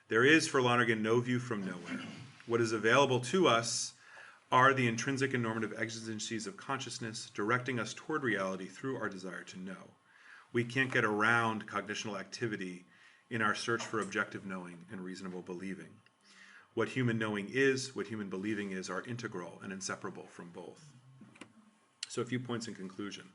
There is, for Lonergan, no view from nowhere. What is available to us are the intrinsic and normative exigencies of consciousness, directing us toward reality through our desire to know. We can't get around cognitional activity in our search for objective knowing and reasonable believing. What human knowing is, what human believing is, are integral and inseparable from both. So a few points in conclusion.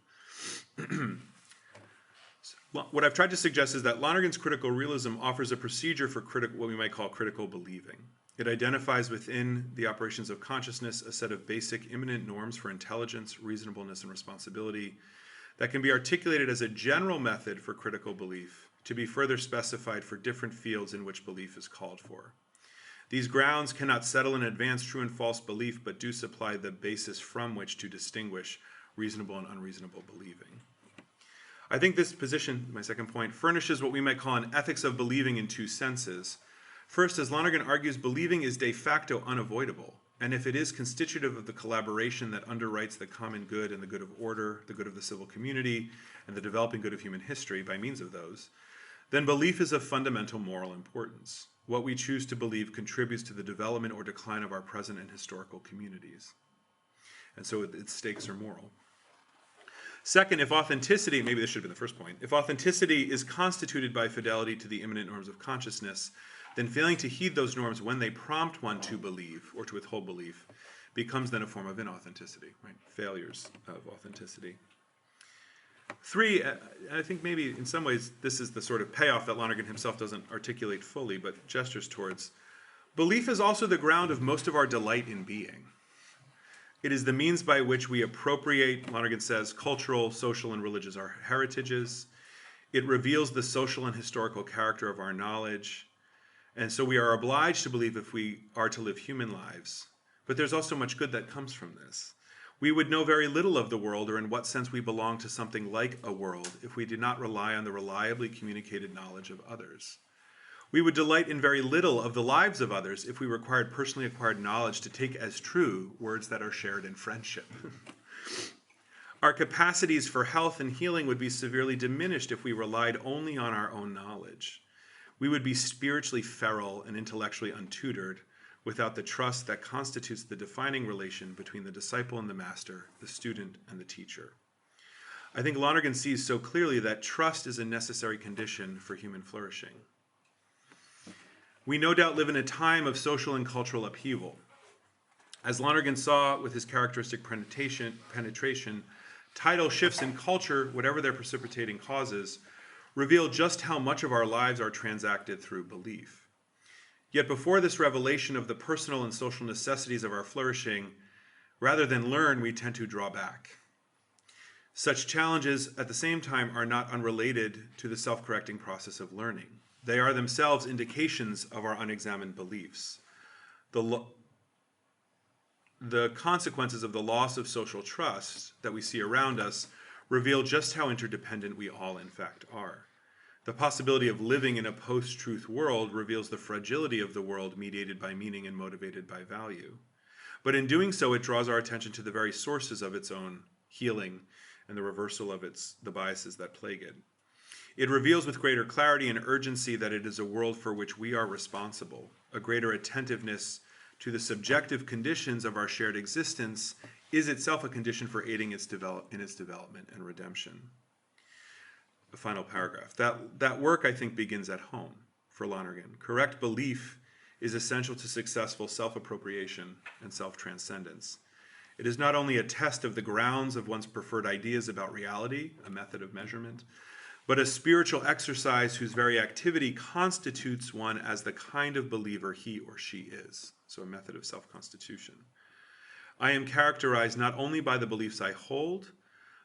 What I've tried to suggest is that Lonergan's critical realism offers a procedure for what we might call critical believing. It identifies within the operations of consciousness a set of basic immanent norms for intelligence, reasonableness, and responsibility that can be articulated as a general method for critical belief, to be further specified for different fields in which belief is called for. These grounds cannot settle in advance true and false belief, but do supply the basis from which to distinguish reasonable and unreasonable believing. I think this position, my second point, furnishes what we might call an ethics of believing in two senses. First, as Lonergan argues, believing is de facto unavoidable, and if it is constitutive of the collaboration that underwrites the common good and the good of order, the good of the civil community, and the developing good of human history by means of those, then belief is of fundamental moral importance. What we choose to believe contributes to the development or decline of our present and historical communities. And so its stakes are moral. Second, if authenticity, maybe this should have been the first point, if authenticity is constituted by fidelity to the immanent norms of consciousness, then failing to heed those norms when they prompt one to believe or to withhold belief becomes then a form of inauthenticity, right? Failures of authenticity. Three, I think maybe in some ways this is the sort of payoff that Lonergan himself doesn't articulate fully, but gestures towards. Belief is also the ground of most of our delight in being. It is the means by which we appropriate, Lonergan says, cultural, social, and religious heritages. It reveals the social and historical character of our knowledge. And so we are obliged to believe if we are to live human lives. But there's also much good that comes from this. We would know very little of the world or in what sense we belong to something like a world if we did not rely on the reliably communicated knowledge of others. We would delight in very little of the lives of others if we required personally acquired knowledge to take as true words that are shared in friendship. Our capacities for health and healing would be severely diminished if we relied only on our own knowledge. We would be spiritually feral and intellectually untutored without the trust that constitutes the defining relation between the disciple and the master, the student and the teacher. I think Lonergan sees so clearly that trust is a necessary condition for human flourishing. We no doubt live in a time of social and cultural upheaval. As Lonergan saw with his characteristic penetration, tidal shifts in culture, whatever their precipitating causes, reveal just how much of our lives are transacted through belief. Yet before this revelation of the personal and social necessities of our flourishing, rather than learn, we tend to draw back. Such challenges, at the same time, are not unrelated to the self-correcting process of learning. They are themselves indications of our unexamined beliefs. The consequences of the loss of social trust that we see around us reveal just how interdependent we all, in fact, are. The possibility of living in a post-truth world reveals the fragility of the world mediated by meaning and motivated by value. But in doing so, it draws our attention to the very sources of its own healing and the reversal of the biases that plague it. It reveals with greater clarity and urgency that it is a world for which we are responsible. A greater attentiveness to the subjective conditions of our shared existence is itself a condition for aiding in its development and redemption. A final paragraph. That work, I think, begins at home for Lonergan. Correct belief is essential to successful self-appropriation and self-transcendence. It is not only a test of the grounds of one's preferred ideas about reality, a method of measurement, but a spiritual exercise whose very activity constitutes one as the kind of believer he or she is. So a method of self-constitution. I am characterized not only by the beliefs I hold,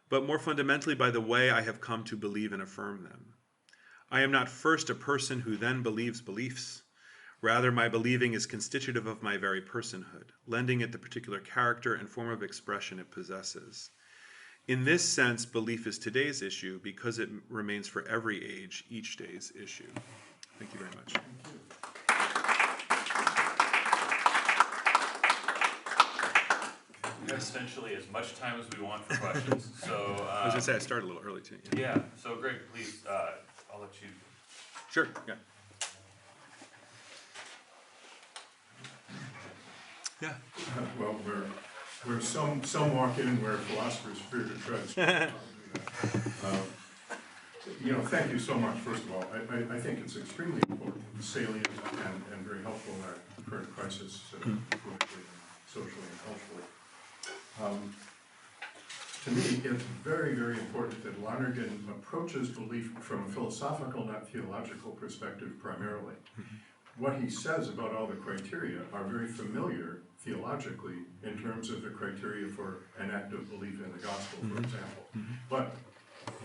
but more fundamentally by the way I have come to believe and affirm them. I am not first a person who then believes beliefs. Rather, my believing is constitutive of my very personhood, lending it the particular character and form of expression it possesses. In this sense, belief is today's issue because it remains for every age each day's issue. Thank you very much. We have essentially as much time as we want for questions. So I was going to say I started a little early too. yeah. So Greg, please, I'll let you. Sure. Yeah. Yeah. Well, where some walk in where philosophers fear to tread. Thank you so much, first of all. I think it's extremely important, salient, and very helpful in our current crisis, politically, socially, and culturally. To me, it's very, very important that Lonergan approaches belief from a philosophical, not theological perspective primarily. What he says about all the criteria are very familiar theologically in terms of the criteria for an act of belief in the gospel, for example. But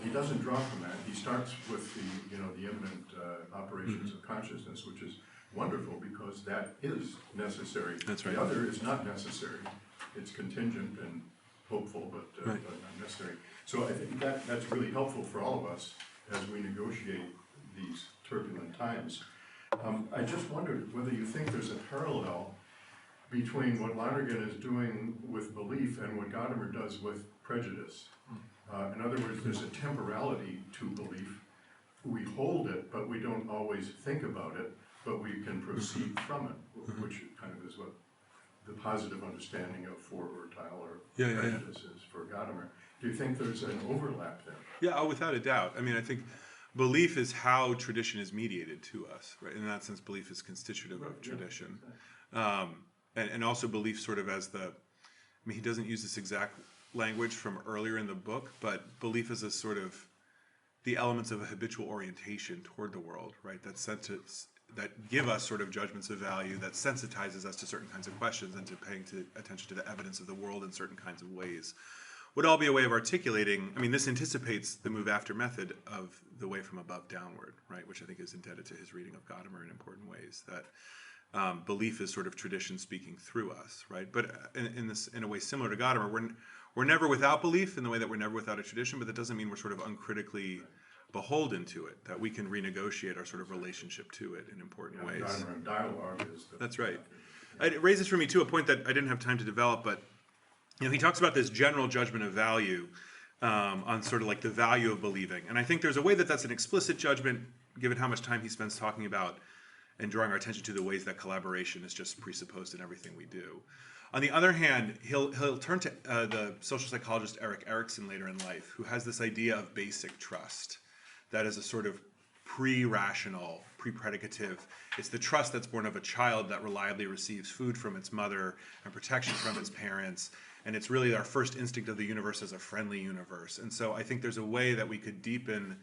he doesn't draw from that. He starts with the imminent operations of consciousness, which is wonderful because that is necessary. That's right. The other is not necessary. It's contingent and hopeful, but not necessary. So I think that's really helpful for all of us as we negotiate these turbulent times. I just wondered whether you think there's a parallel between what Lonergan is doing with belief and what Gadamer does with prejudice. In other words, there's a temporality to belief. We hold it, but we don't always think about it, but we can proceed from it, which kind of is what the positive understanding of foreurtile or prejudice is for Gadamer. Do you think there's an overlap there? Yeah, without a doubt. I mean, I think belief is how tradition is mediated to us, right? In that sense, belief is constitutive of tradition. And also belief sort of as he doesn't use this exact language from earlier in the book, but belief is a sort of the elements of a habitual orientation toward the world, right? That give us sort of judgments of value, that sensitizes us to certain kinds of questions and to paying attention to the evidence of the world in certain kinds of ways. Would all be a way of articulating, this anticipates the move after method of the way from above downward, right? Which I think is indebted to his reading of Gadamer in important ways, that belief is sort of tradition speaking through us, right? But in a way similar to Gadamer, we're never without belief in the way that we're never without a tradition, but that doesn't mean we're sort of uncritically beholden to it, that we can renegotiate our sort of relationship to it in important ways. Gadamer and dialogue is That's right. It raises for me, too, a point that I didn't have time to develop, but he talks about this general judgment of value on sort of like the value of believing. And I think there's a way that that's an explicit judgment, given how much time he spends talking about and drawing our attention to the ways that collaboration is just presupposed in everything we do. On the other hand, he'll turn to the social psychologist Erik Erikson later in life, who has this idea of basic trust. That is a sort of pre-rational, pre-predicative. It's the trust that's born of a child that reliably receives food from its mother and protection from its parents. And it's really our first instinct of the universe as a friendly universe. And so I think there's a way that we could deepen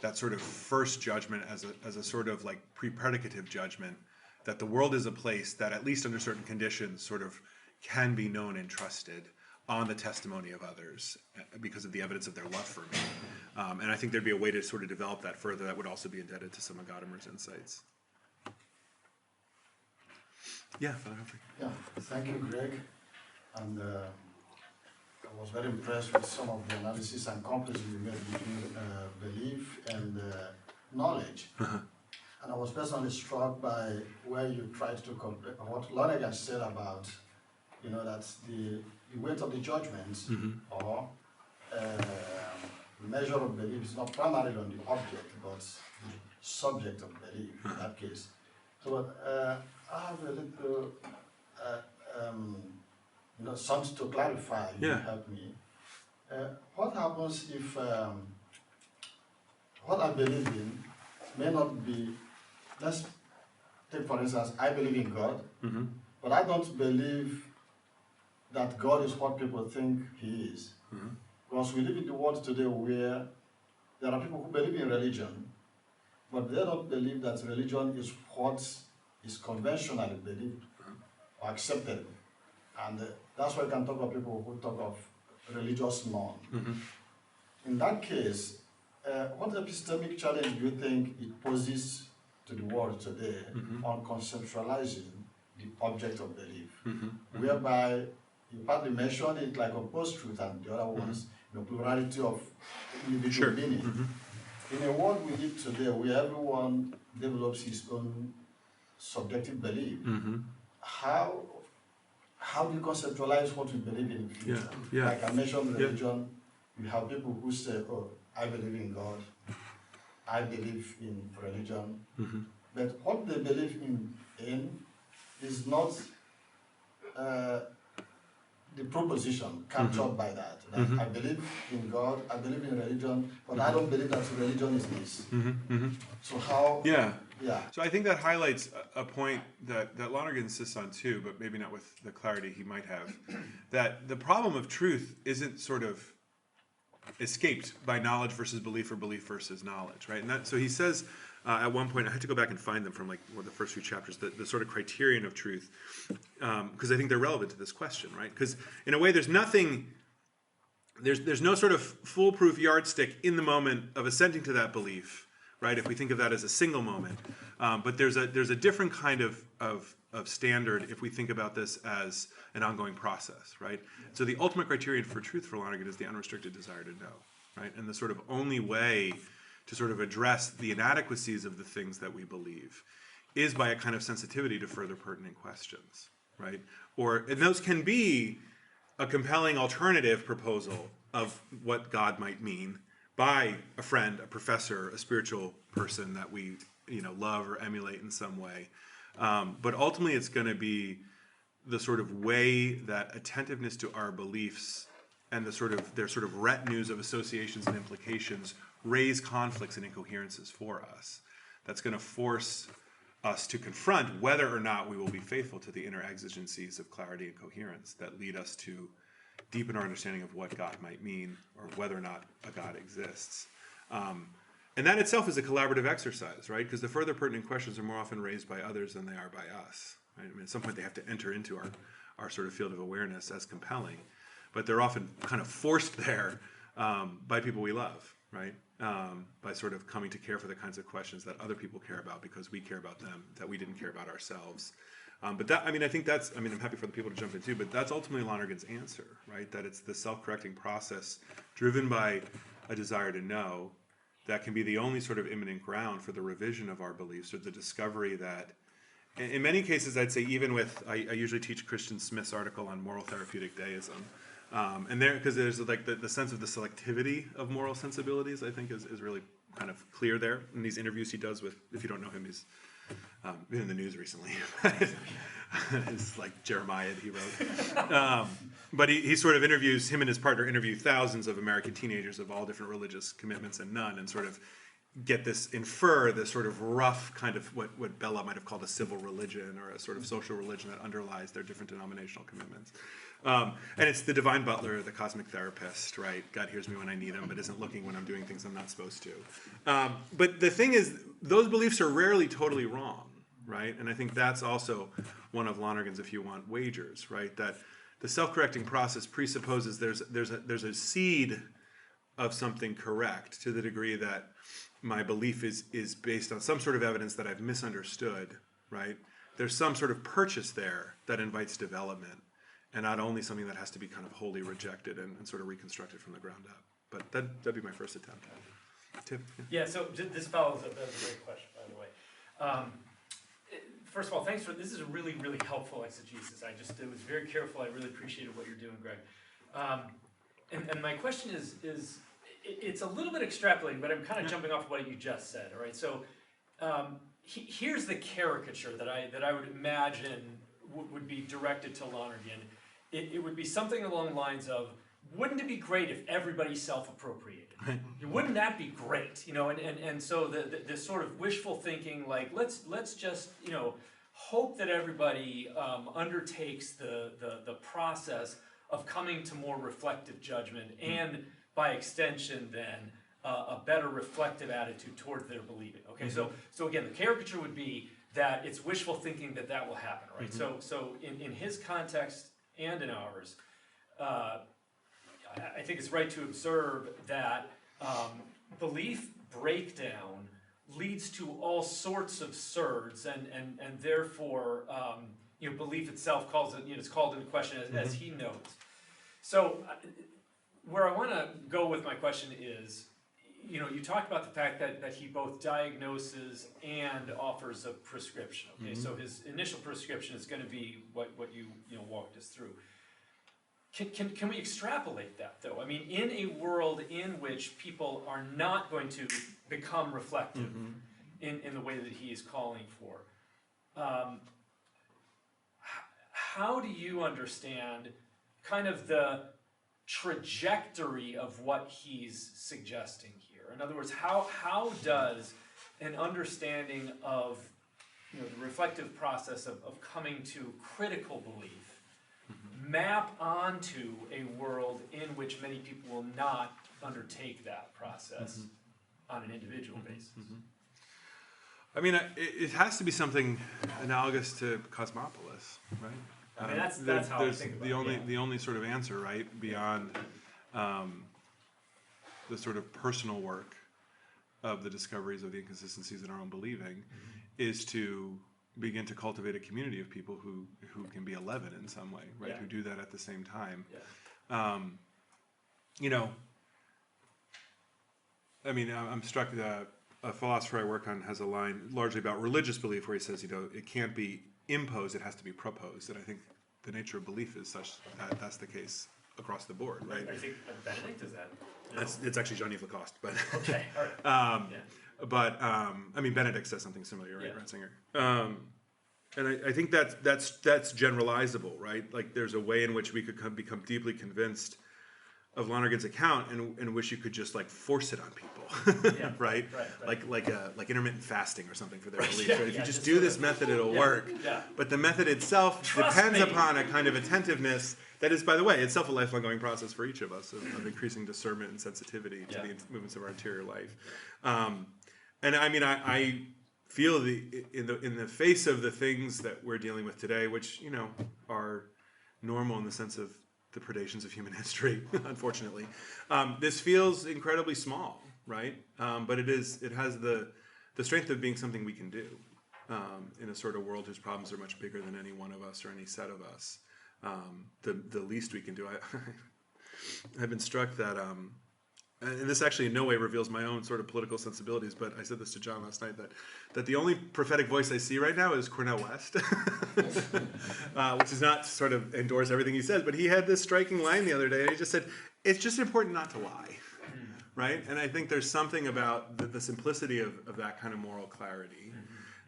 that sort of first judgment as a sort of like pre-predicative judgment, that the world is a place that, at least under certain conditions, sort of can be known and trusted on the testimony of others because of the evidence of their love for me. And I think there'd be a way to sort of develop that further that would also be indebted to some of Gadamer's insights. Yeah, Father Humphrey. Yeah, thank you, Greg. And I was very impressed with some of the analysis and comparison you made between belief and knowledge. And I was personally struck by where you tried to compare what Lonergan said about, that the weight of the judgments or the measure of belief is not primarily on the object, but the subject of belief in that case. So I have a little something to clarify. You help me. What happens if what I believe in may not be? Let's take for instance, I believe in God, but I don't believe that God is what people think He is. Because we live in the world today where there are people who believe in religion, but they don't believe that religion is what is conventionally believed or accepted. And that's why we can talk about people who talk of religious norm. In that case, what epistemic challenge do you think it poses to the world today on conceptualizing the object of belief? Whereby you partly mentioned it like a post-truth and the other ones, plurality of individual meaning. In a world we live today where everyone develops his own subjective belief, how do you conceptualize what we believe in the future? Like I mentioned religion, you have people who say, oh, I believe in God, I believe in religion, but what they believe in is not the proposition captured by that. I believe in God, I believe in religion, but I don't believe that religion is this. So how? Yeah. Yeah. So I think that highlights a point that Lonergan insists on too, but maybe not with the clarity he might have, that the problem of truth isn't sort of escaped by knowledge versus belief or belief versus knowledge, right? And that, so he says at one point, I had to go back and find them from like one of the first few chapters, the sort of criterion of truth, because I think they're relevant to this question, right? Because in a way, there's nothing, there's no sort of foolproof yardstick in the moment of assenting to that belief, right? If we think of that as a single moment, but there's a different kind of standard if we think about this as an ongoing process, right? So the ultimate criterion for truth for Lonergan is the unrestricted desire to know, right? And the sort of only way to sort of address the inadequacies of the things that we believe is by a kind of sensitivity to further pertinent questions, right? And those can be a compelling alternative proposal of what God might mean by a friend, a professor, a spiritual person that we love or emulate in some way. But ultimately it's going to be the sort of way that attentiveness to our beliefs and their sort of retinues of associations and implications raise conflicts and incoherences for us. That's going to force us to confront whether or not we will be faithful to the inner exigencies of clarity and coherence that lead us to deepen our understanding of what God might mean or whether or not a God exists. And that itself is a collaborative exercise, right? Because the further pertinent questions are more often raised by others than they are by us. Right? I mean, at some point they have to enter into our sort of field of awareness as compelling, but they're often kind of forced there by people we love, right? By sort of coming to care for the kinds of questions that other people care about because we care about them, that we didn't care about ourselves. But that, I think that's, I'm happy for the people to jump in too, but that's ultimately Lonergan's answer, right? That it's the self-correcting process driven by a desire to know that can be the only sort of imminent ground for the revision of our beliefs or the discovery that, in many cases, I'd say even with, I usually teach Christian Smith's article on moral therapeutic deism. And there, because there's like the sense of the selectivity of moral sensibilities, I think is really kind of clear there in these interviews he does with, if you don't know him, he's been in the news recently. It's like Jeremiah he wrote. But he sort of interviews, him and his partner interview thousands of American teenagers of all different religious commitments and none, and sort of infer this sort of rough kind of what Bella might have called a civil religion or a sort of social religion that underlies their different denominational commitments. And it's the divine butler, the cosmic therapist, right? God hears me when I need him, but isn't looking when I'm doing things I'm not supposed to. But the thing is, those beliefs are rarely totally wrong, right? And I think that's also one of Lonergan's, if you want, wagers, right? That the self-correcting process presupposes there's a seed of something correct to the degree that my belief is based on some sort of evidence that I've misunderstood, right? There's some sort of purchase there that invites development, and not only something that has to be kind of wholly rejected and sort of reconstructed from the ground up. But that'd be my first attempt. Tim? Yeah, so this follows up. That's a great question, by the way. First of all, thanks for, this is a really, really helpful exegesis. It was very careful. I really appreciated what you're doing, Greg. And my question is it's a little bit extrapolating, but I'm kind of jumping off what you just said, all right? So here's the caricature that I would imagine would be directed to Lonergan. It would be something along the lines of, wouldn't it be great if everybody self-appropriated? Wouldn't that be great? And so this sort of wishful thinking, like let's just hope that everybody undertakes the process of coming to more reflective judgment and by extension then a better reflective attitude towards their believing. Okay, so again, the caricature would be that it's wishful thinking that will happen, right? So in his context and in ours, I think it's right to observe that belief breakdown leads to all sorts of surds, and therefore belief itself it's called into question as he notes. So where I want to go with my question is, you talked about the fact that he both diagnoses and offers a prescription. Okay, so his initial prescription is going to be what you walked us through. Can we extrapolate that, though? I mean, in a world in which people are not going to become reflective in the way that he is calling for, how do you understand kind of the trajectory of what he's suggesting here? In other words, how does an understanding of the reflective process of coming to critical belief map onto a world in which many people will not undertake that process on an individual basis? I mean, it has to be something analogous to Cosmopolis, right? I mean, that's how I think about it. The only sort of answer, right, beyond the sort of personal work of the discoveries of the inconsistencies in our own believing, is to begin to cultivate a community of people who can be 11 in some way, right? Yeah. Who do that at the same time. Yeah. I mean, I'm struck that a philosopher I work on has a line largely about religious belief where he says, it can't be imposed, it has to be proposed. And I think the nature of belief is such that that's the case across the board, right? I think Benedict does that. It's actually Jean-Yves Lacoste, but Okay, all right. I mean, Benedict says something similar, right, Yeah. Ratzinger? And I think that's generalizable, right? Like, there's a way in which we could become deeply convinced of Lonergan's account, and wish you could just like force it on people, Yeah, right? right. Like intermittent fasting or something for their belief. Yeah, Right? If yeah, you just just do sort this of- method, it'll yeah, work. yeah. But the method itself Trust depends me. upon a kind of attentiveness that is, by the way, itself a lifelong going process for each of us of increasing discernment and sensitivity to the movements of our interior life. And I mean, I feel in the face of the things that we're dealing with today, which are normal in the sense of the predations of human history, unfortunately. This feels incredibly small, right? But it has the strength of being something we can do in a sort of world whose problems are much bigger than any one of us or any set of us. The least we can do. I've been struck that, and this actually in no way reveals my own sort of political sensibilities, but I said this to John last night, that the only prophetic voice I see right now is Cornel West, which is not to sort of endorse everything he says, but he had this striking line the other day, and he just said, it's just important not to lie, right? And I think there's something about the simplicity of that kind of moral clarity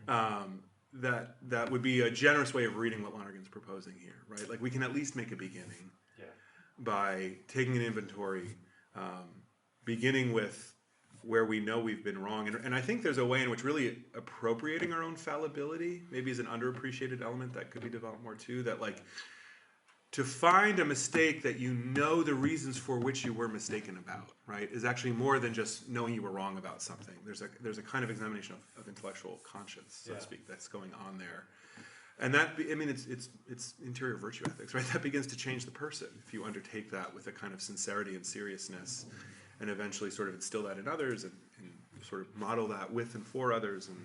that would be a generous way of reading what Lonergan's proposing here, right? Like, we can at least make a beginning by taking an inventory, beginning with where we know we've been wrong. And I think there's a way in which really appropriating our own fallibility maybe is an underappreciated element that could be developed more too, that like to find a mistake that you know the reasons for which you were mistaken about, right, is actually more than just knowing you were wrong about something. There's a kind of examination of intellectual conscience, so to speak, that's going on there. And that, I mean, it's interior virtue ethics, right? That begins to change the person if you undertake that with a kind of sincerity and seriousness, and eventually sort of instill that in others and sort of model that with and for others and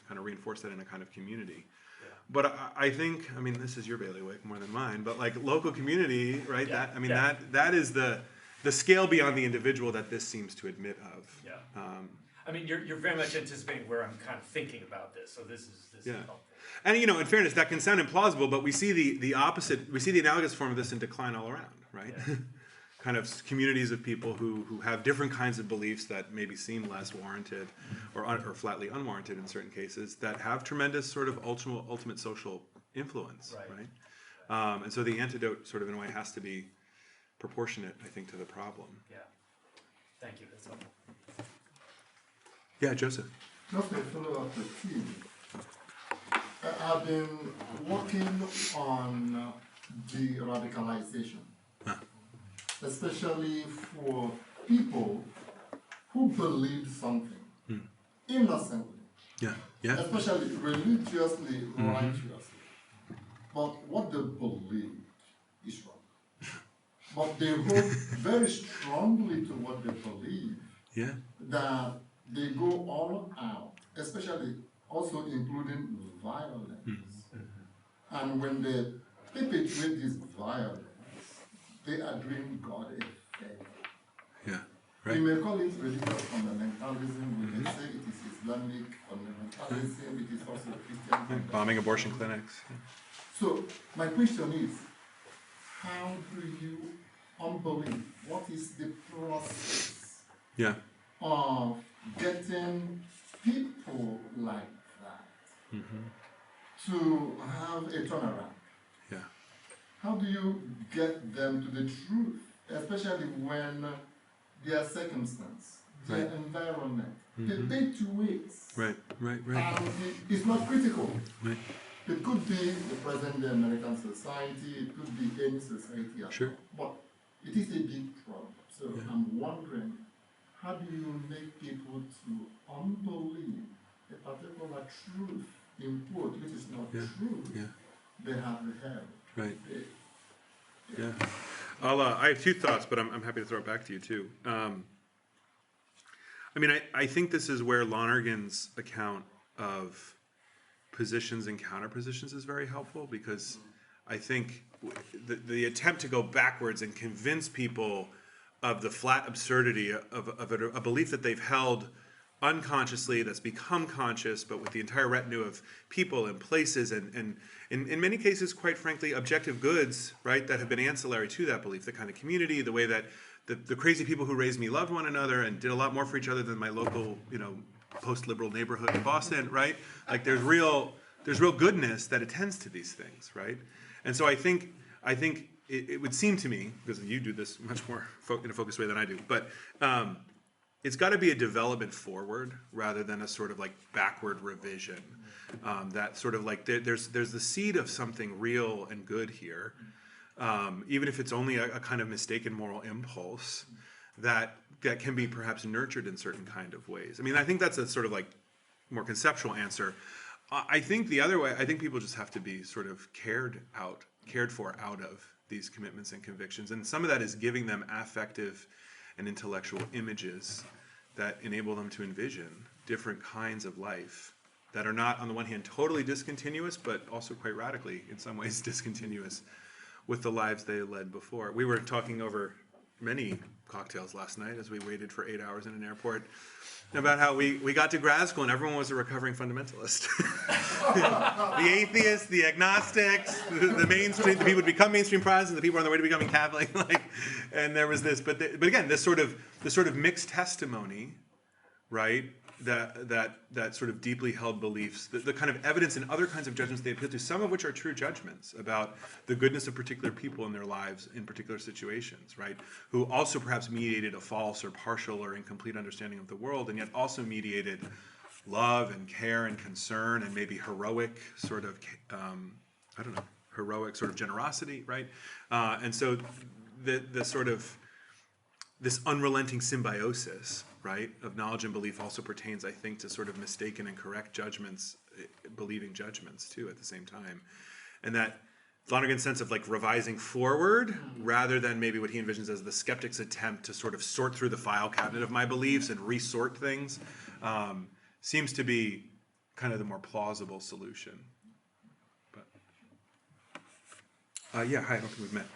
kind of reinforce that in a kind of community. Yeah. But I think, I mean, this is your bailiwick more than mine, but like local community, right? Yeah. That, I mean, that is the scale beyond the individual that this seems to admit of. Yeah. I mean, you're very much anticipating where I'm kind of thinking about this, so this is helpful. And in fairness, that can sound implausible, but we see the opposite, we see the analogous form of this in decline all around, right? Yeah. Kind of communities of people who have different kinds of beliefs that maybe seem less warranted or flatly unwarranted in certain cases, that have tremendous sort of ultimate social influence, right? And so the antidote sort of in a way has to be proportionate, I think, to the problem. Yeah. Thank you. That's helpful. Yeah, Joseph. Just a follow-up to Steve. I've been working on de-radicalization, especially for people who believe something innocently, especially religiously, righteously. But what they believe is wrong. But they hold very strongly to what they believe, that they go all out, especially also including violence. And when they perpetrate this violence, they are doing God a favor. Yeah, right. We may call it religious fundamentalism, we may say it is Islamic fundamentalism, it is also Christian fundamentalism. Bombing abortion clinics. So, my question is, how do you unbelieve? What is the process of getting people like that to have a turnaround? how do you get them to the truth, especially when their circumstance, their environment, they take 2 ways. Right. And it's not critical. Right. It could be the present-day American society, it could be any society at Sure. all. But it is a big problem. So I'm wondering, how do you make people to unbelieve a particular truth in quote, which is not true, they have held. Right. Yeah. I have 2 thoughts, but I'm happy to throw it back to you too. I mean, I think this is where Lonergan's account of positions and counterpositions is very helpful, because I think the attempt to go backwards and convince people of the flat absurdity of a belief that they've held unconsciously, that's become conscious, but with the entire retinue of people and places and in many cases, quite frankly, objective goods, right, that have been ancillary to that belief, the kind of community, the way that the crazy people who raised me loved one another and did a lot more for each other than my local, post-liberal neighborhood in Boston, right? Like there's real goodness that attends to these things, right? And so I think it would seem to me, because you do this much more in a focused way than I do, but it's got to be a development forward rather than a sort of like backward revision. That sort of like there's the seed of something real and good here, even if it's only a kind of mistaken moral impulse that can be perhaps nurtured in certain kind of ways. I mean, I think that's a sort of like more conceptual answer. I think the other way, I think people just have to be sort of cared for out of these commitments and convictions, and some of that is giving them affective and intellectual images that enable them to envision different kinds of life that are not, on the one hand, totally discontinuous, but also quite radically, in some ways, discontinuous with the lives they led before. We were talking over many cocktails last night as we waited for 8 hours in an airport about how we got to grad school and everyone was a recovering fundamentalist. The atheists, the agnostics, the mainstream, the people who become mainstream Protestants, the people on their way to becoming Catholic, and there was this, but again, this sort of mixed testimony, right? That sort of deeply held beliefs, the kind of evidence and other kinds of judgments they appeal to, some of which are true judgments about the goodness of particular people in their lives in particular situations, right? Who also perhaps mediated a false or partial or incomplete understanding of the world, and yet also mediated love and care and concern and maybe heroic sort of, heroic sort of generosity, right? And so the sort of this unrelenting symbiosis, right, of knowledge and belief also pertains, I think, to sort of mistaken and correct judgments, believing judgments, too, at the same time. And that Lonergan's sense of, like, revising forward, rather than maybe what he envisions as the skeptic's attempt to sort of sort through the file cabinet of my beliefs and resort things, seems to be kind of the more plausible solution. But, hi, I don't think we've met.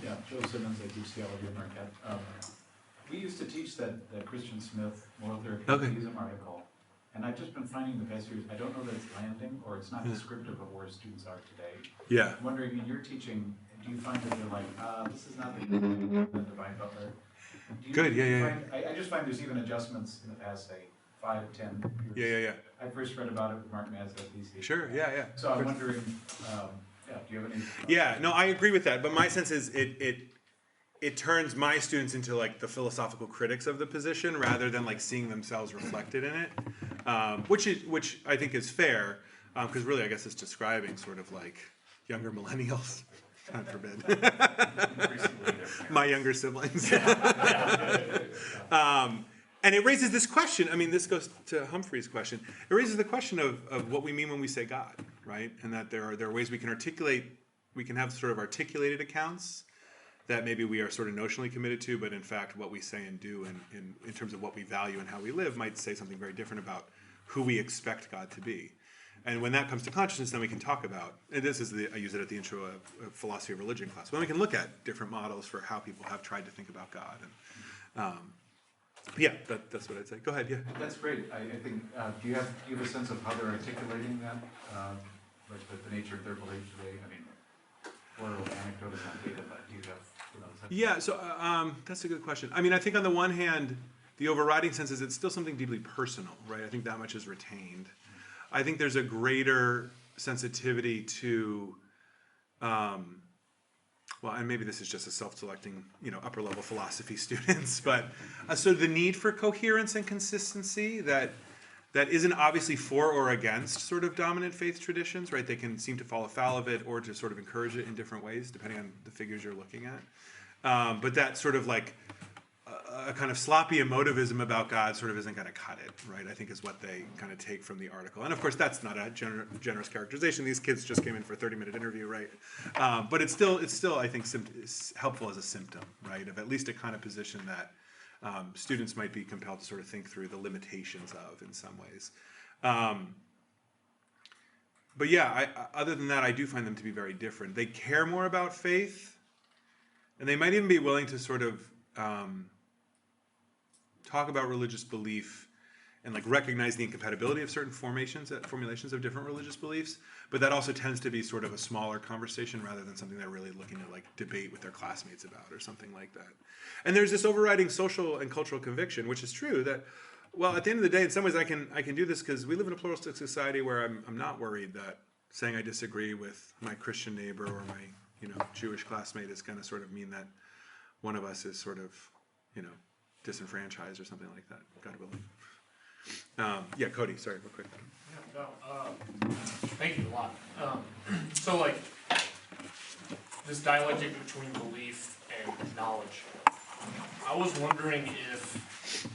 Joe Simmons at UCLA Marquette. We used to teach that Christian Smith moral therapeutism article, and I've just been finding the past years, I don't know that it's landing or it's not descriptive of where students are today. Yeah. I'm wondering, in your teaching, do you find that they're like, this is not the Divine Butler? Good, yeah. I just find there's even adjustments in the past, say, 5, 10 years. Yeah. I first read about it with Mark Mazda at DC. Sure, yeah. So I'm wondering, do you have any? Yeah, no, I agree with that. But my sense is it turns my students into like the philosophical critics of the position rather than like seeing themselves reflected in it, which I think is fair, because really I guess it's describing sort of like younger millennials. God forbid. My younger siblings. And it raises this question. I mean, this goes to Humphrey's question. It raises the question of what we mean when we say God, right? And that there are ways we can articulate, we can have sort of articulated accounts that maybe we are sort of notionally committed to, but in fact what we say and do in terms of what we value and how we live might say something very different about who we expect God to be. And when that comes to consciousness, then we can talk about, and this is I use it at the intro of philosophy of religion class, when we can look at different models for how people have tried to think about God. And that's what I'd say. Go ahead, yeah. That's great. I think, do you have a sense of how they're articulating that, like the nature of their belief today? I mean, oral anecdote is not data, but do you have, Yeah, so that's a good question. I mean, I think on the one hand, the overriding sense is it's still something deeply personal, right? I think that much is retained. I think there's a greater sensitivity to well, and maybe this is just a self-selecting, upper-level philosophy students, but so the need for coherence and consistency that isn't obviously for or against sort of dominant faith traditions, right? They can seem to fall afoul of it or to sort of encourage it in different ways, depending on the figures you're looking at. But that sort of like a kind of sloppy emotivism about God sort of isn't going to cut it, right? I think is what they kind of take from the article. And of course, that's not a generous characterization. These kids just came in for a 30-minute interview, right? But it's still, I think, helpful as a symptom, right? Of at least a kind of position that students might be compelled to sort of think through the limitations of in some ways. But yeah, other than that, I do find them to be very different. They care more about faith, and they might even be willing to sort of talk about religious belief and like recognize the incompatibility of certain formulations of different religious beliefs, but that also tends to be sort of a smaller conversation rather than something they're really looking to like debate with their classmates about or something like that. And there's this overriding social and cultural conviction, which is true, that, well, at the end of the day, in some ways I can do this because we live in a pluralistic society where I'm not worried that saying I disagree with my Christian neighbor or my Jewish classmate is going to sort of mean that one of us is sort of disenfranchised or something like that. God willing. Yeah, Cody, sorry, real quick. Yeah, no, thank you a lot. So like, this dialectic between belief and knowledge, I was wondering if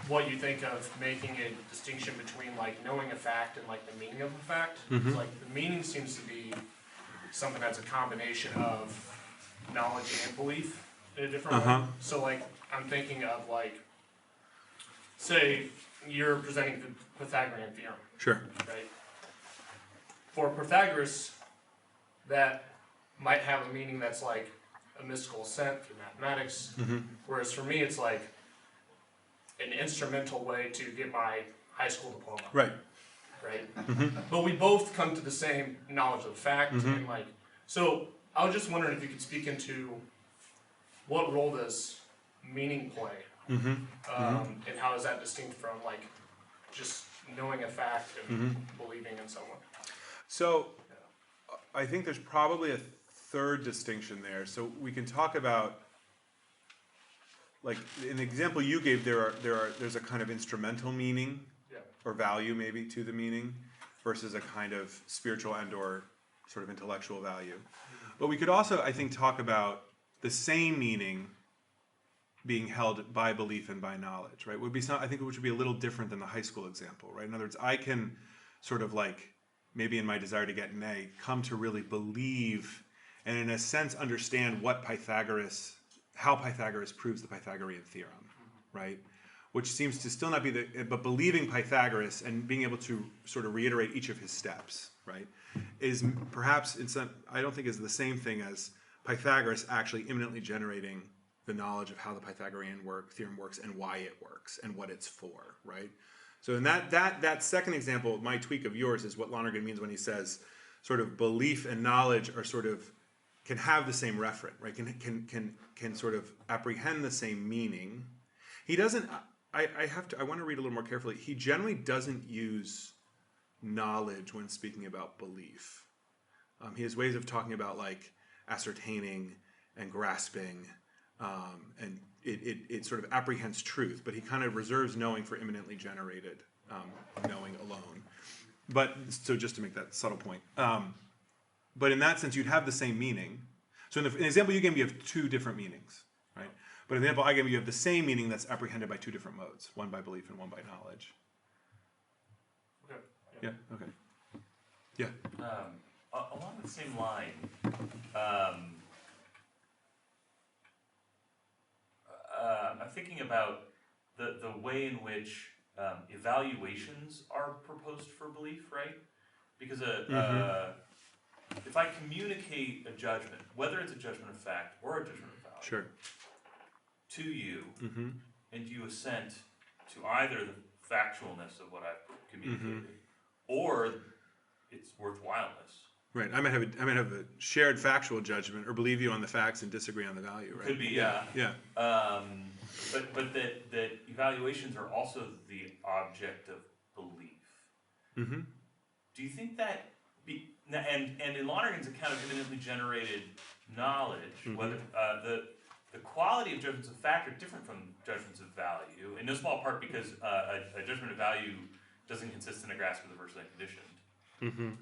what you think of making a distinction between like knowing a fact and like the meaning of a fact. Mm-hmm. Like the meaning seems to be something that's a combination of knowledge and belief in a different way. So like, I'm thinking of like, say you're presenting the Pythagorean theorem. Sure. Right? For Pythagoras, that might have a meaning that's like a mystical assent through mathematics, whereas for me it's like an instrumental way to get my high school diploma. Right. Right? But we both come to the same knowledge of fact, and like, so I was just wondering if you could speak into what role does meaning play, and how is that distinct from like just knowing a fact and believing in someone? So I think there's probably a third distinction there. So we can talk about, like in the example you gave, there's a kind of instrumental meaning or value maybe to the meaning versus a kind of spiritual and or sort of intellectual value. But we could also, I think, talk about the same meaning being held by belief and by knowledge, right? Would be some, I think, which would be a little different than the high school example, right? In other words, I can sort of like, maybe in my desire to get an A, come to really believe and in a sense understand how Pythagoras proves the Pythagorean theorem, right? Which seems to still not be but believing Pythagoras and being able to sort of reiterate each of his steps, right, is perhaps I don't think is the same thing as Pythagoras actually imminently generating the knowledge of how the Pythagorean theorem works and why it works and what it's for, right? So in that second example, my tweak of yours is what Lonergan means when he says sort of belief and knowledge are sort of can have the same referent, right? Can sort of apprehend the same meaning. He doesn't. I want to read a little more carefully. He generally doesn't use knowledge when speaking about belief. He has ways of talking about like ascertaining and grasping, and it sort of apprehends truth, but he kind of reserves knowing for imminently generated knowing alone. But so just to make that subtle point, but in that sense, you'd have the same meaning. So in the example you gave me, you have two different meanings, right? But in the example I gave you have the same meaning that's apprehended by two different modes, one by belief and one by knowledge. Okay. Yeah. Okay. Yeah. Along the same line, I'm thinking about the way in which evaluations are proposed for belief, right? Because if I communicate a judgment, whether it's a judgment of fact or a judgment of value, Sure. to you, and you assent to either the factualness of what I've communicated or its worthwhileness. Right. I might have a shared factual judgment, or believe you on the facts and disagree on the value. Right. Could be, yeah. Yeah. But that evaluations are also the object of belief. Do you think that and in Lonergan's account of imminently generated knowledge, whether the quality of judgments of fact are different from judgments of value, in no small part because a judgment of value doesn't consist in a grasp of the virtually unconditioned.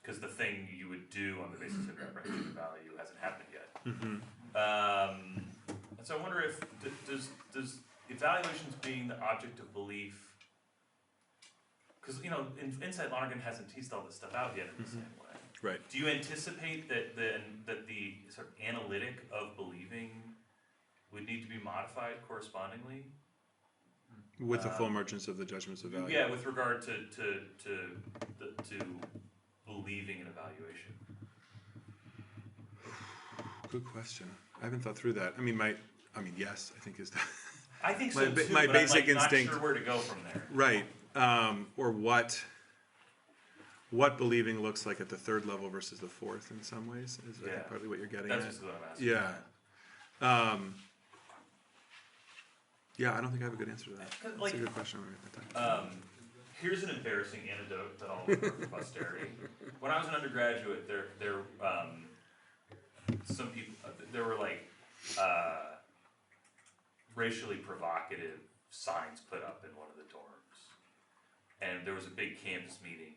Because the thing you would do on the basis of apprehension of value hasn't happened yet. And so I wonder if does evaluations being the object of belief, because Insight Lonergan hasn't teased all this stuff out yet in the same way. Right. Do you anticipate that the sort of analytic of believing would need to be modified correspondingly? With the full emergence of the judgments of value. Yeah, with regard to believing an evaluation. Good question. I haven't thought through that. I mean, yes, I think is that. I think so too, my but basic I'm instinct. not sure where to go from there. Right. Or what believing looks like at the third level versus the fourth in some ways is I think partly what you're getting That's at. just what I'm asking. Yeah. Yeah, I don't think I have a good answer to that. That's a good question. Here's an embarrassing anecdote that I'll leave for posterity. When I was an undergraduate, there some people there were like racially provocative signs put up in one of the dorms, and there was a big campus meeting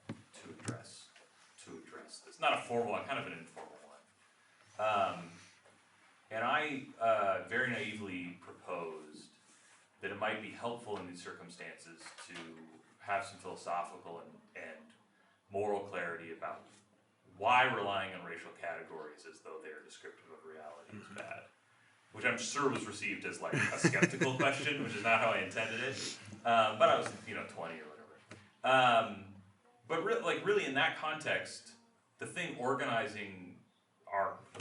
to address this. Not a formal one, kind of an informal one. And I very naively proposed that it might be helpful in these circumstances to have some philosophical and moral clarity about why relying on racial categories as though they are descriptive of reality is bad. Which I'm sure was received as like a skeptical question, which is not how I intended it. But I was, 20 or whatever. But really in that context, the thing organizing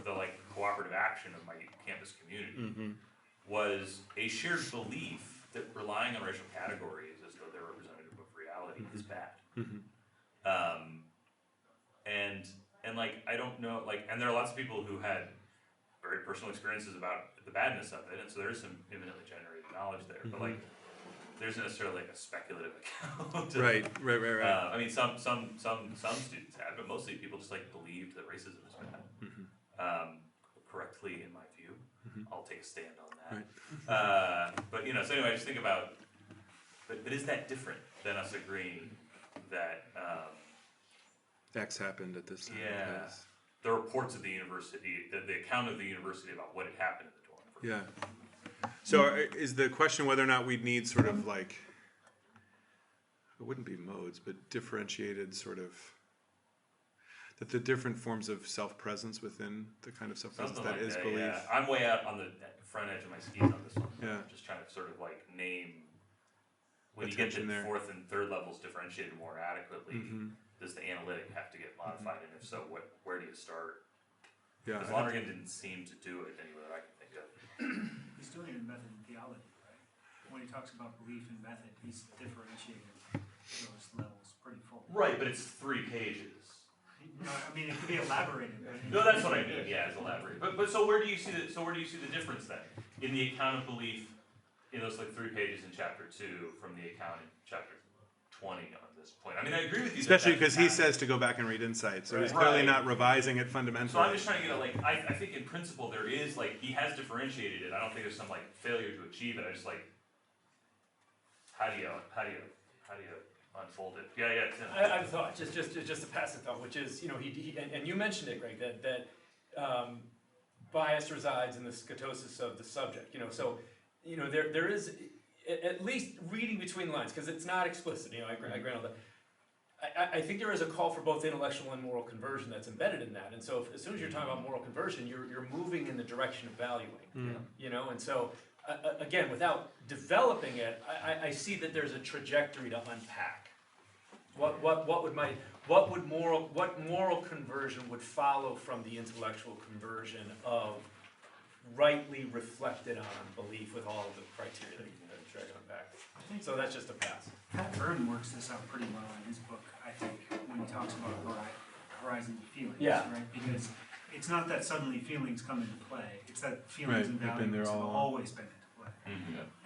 the cooperative action of my campus community was a shared belief that relying on racial categories as though they're representative of reality is bad. And I don't know, and there are lots of people who had very personal experiences about the badness of it, and so there is some imminently generated knowledge there, but there isn't necessarily a speculative account. Right. I mean, some students had, but mostly people just believed that racism is bad. Correctly, in my view, I'll take a stand on that. Right. But so anyway, I just think about, but is that different than us agreeing that? X happened at this time. Yeah. Yes. The reports of the university, the account of the university about what had happened in the dorm. Yeah. So is the question whether or not we'd need sort of it wouldn't be modes, but differentiated sort of, that the different forms of self-presence within the kind of self-presence that is belief. Yeah. I'm way out on the front edge of my skis on this one. Yeah. I'm just trying to sort of name, when you get to the fourth and third levels differentiated more adequately, does the analytic have to get modified, and if so, where do you start? Yeah. Because Lonergan didn't seem to do it anyway that I can think of. He's doing it in method and theology, right? When he talks about belief and method, he's differentiating those levels pretty fully. Right, but it's 3 pages. No, I mean, it could be elaborated. No, that's what I mean. Yeah, it's elaborated. But so where do you see the difference then in the account of belief in those 3 pages in chapter 2 from the account in chapter 20 on this point? I mean, I agree with you. Especially because he says to go back and read Insight, so he's clearly not revising it fundamentally. So I'm just trying to get I think in principle there is he has differentiated it. I don't think there's some failure to achieve it. I just how do you unfold it? Yeah. Tim. I have a thought, just a passive thought, which is, he and you mentioned it, Greg, that bias resides in the scatosis of the subject. So there is at least reading between the lines, because it's not explicit. I grant all that. I think there is a call for both intellectual and moral conversion that's embedded in that. And so as soon as you're talking about moral conversion, you're moving in the direction of valuing. And so again, without developing it, I see that there's a trajectory to unpack. What moral conversion would follow from the intellectual conversion of rightly reflected on belief with all of the criteria that you can try to unpack. So that's just a pass. Pat Byrne works this out pretty well in his book, I think, when he talks about horizon feelings, right? Because it's not that suddenly feelings come into play, it's that feelings and values have always been into play.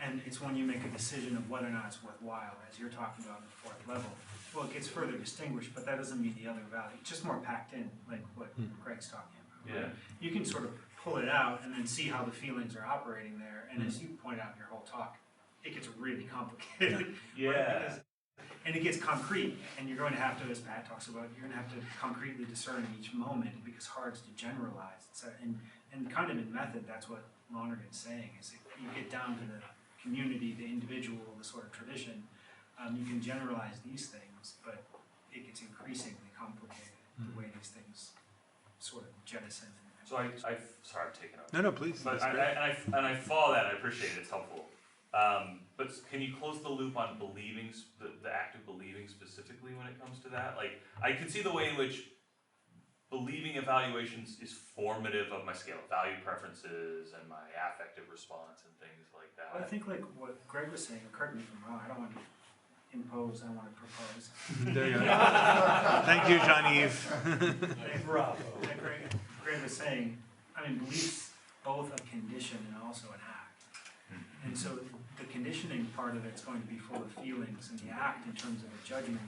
And it's when you make a decision of whether or not it's worthwhile, as you're talking about in the 4th level. Well, it gets further distinguished, but that doesn't mean the other value. It's just more packed in, like what Greg's talking about. Yeah. You can sort of pull it out and then see how the feelings are operating there, and as you pointed out in your whole talk, it gets really complicated. Yeah. And it gets concrete, and you're going to have to, as Pat talks about, you're going to have to concretely discern in each moment. It becomes hard to generalize. So, and kind of in method, that's what Lonergan's saying, is you get down to the community, the individual, the sort of tradition, you can generalize these things, but it gets increasingly complicated, the way these things sort of jettison. So sorry, I'm taking over. No, please. But I follow that. I appreciate it. It's helpful. But can you close the loop on believing, the act of believing specifically when it comes to that? Like, I can see the way in which believing evaluations is formative of my scale of value preferences and my affective response and things like that. Well, I think like what Greg was saying, correct me if I'm wrong, I don't want to impose, I want to propose. There you go. Thank you, Jean-Yves. Bravo. Greg was saying, I mean, beliefs both a condition and also an act. And so the conditioning part of it's going to be full of feelings, and the act in terms of a judgment,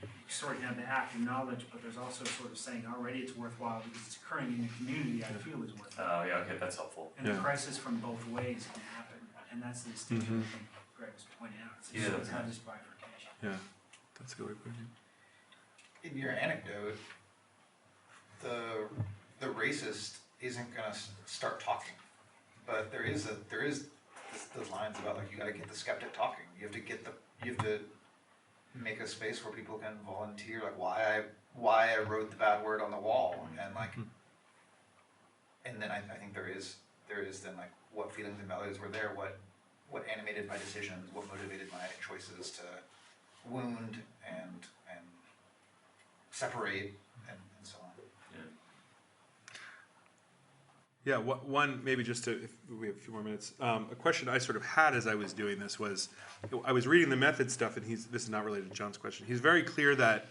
you sort of have the act of knowledge, but there's also sort of saying already it's worthwhile because it's occurring in the community I feel is worthwhile. Oh, yeah, okay, that's helpful. And the crisis from both ways can happen, and that's the distinction I think Greg was pointing out. It's not just bifurcation. Yeah, that's a good way of putting it. In your anecdote, the racist isn't going to start talking, but there is those lines about like you got to get the skeptic talking. You have to make a space where people can volunteer, like why I wrote the bad word on the wall, and like, and then I think there is then like what feelings and values were there, what animated my decisions, what motivated my choices to wound and separate and so on. Yeah, one maybe just to, if we have a few more minutes, a question I sort of had as I was doing this was, I was reading the method stuff, and this is not related to John's question. He's very clear that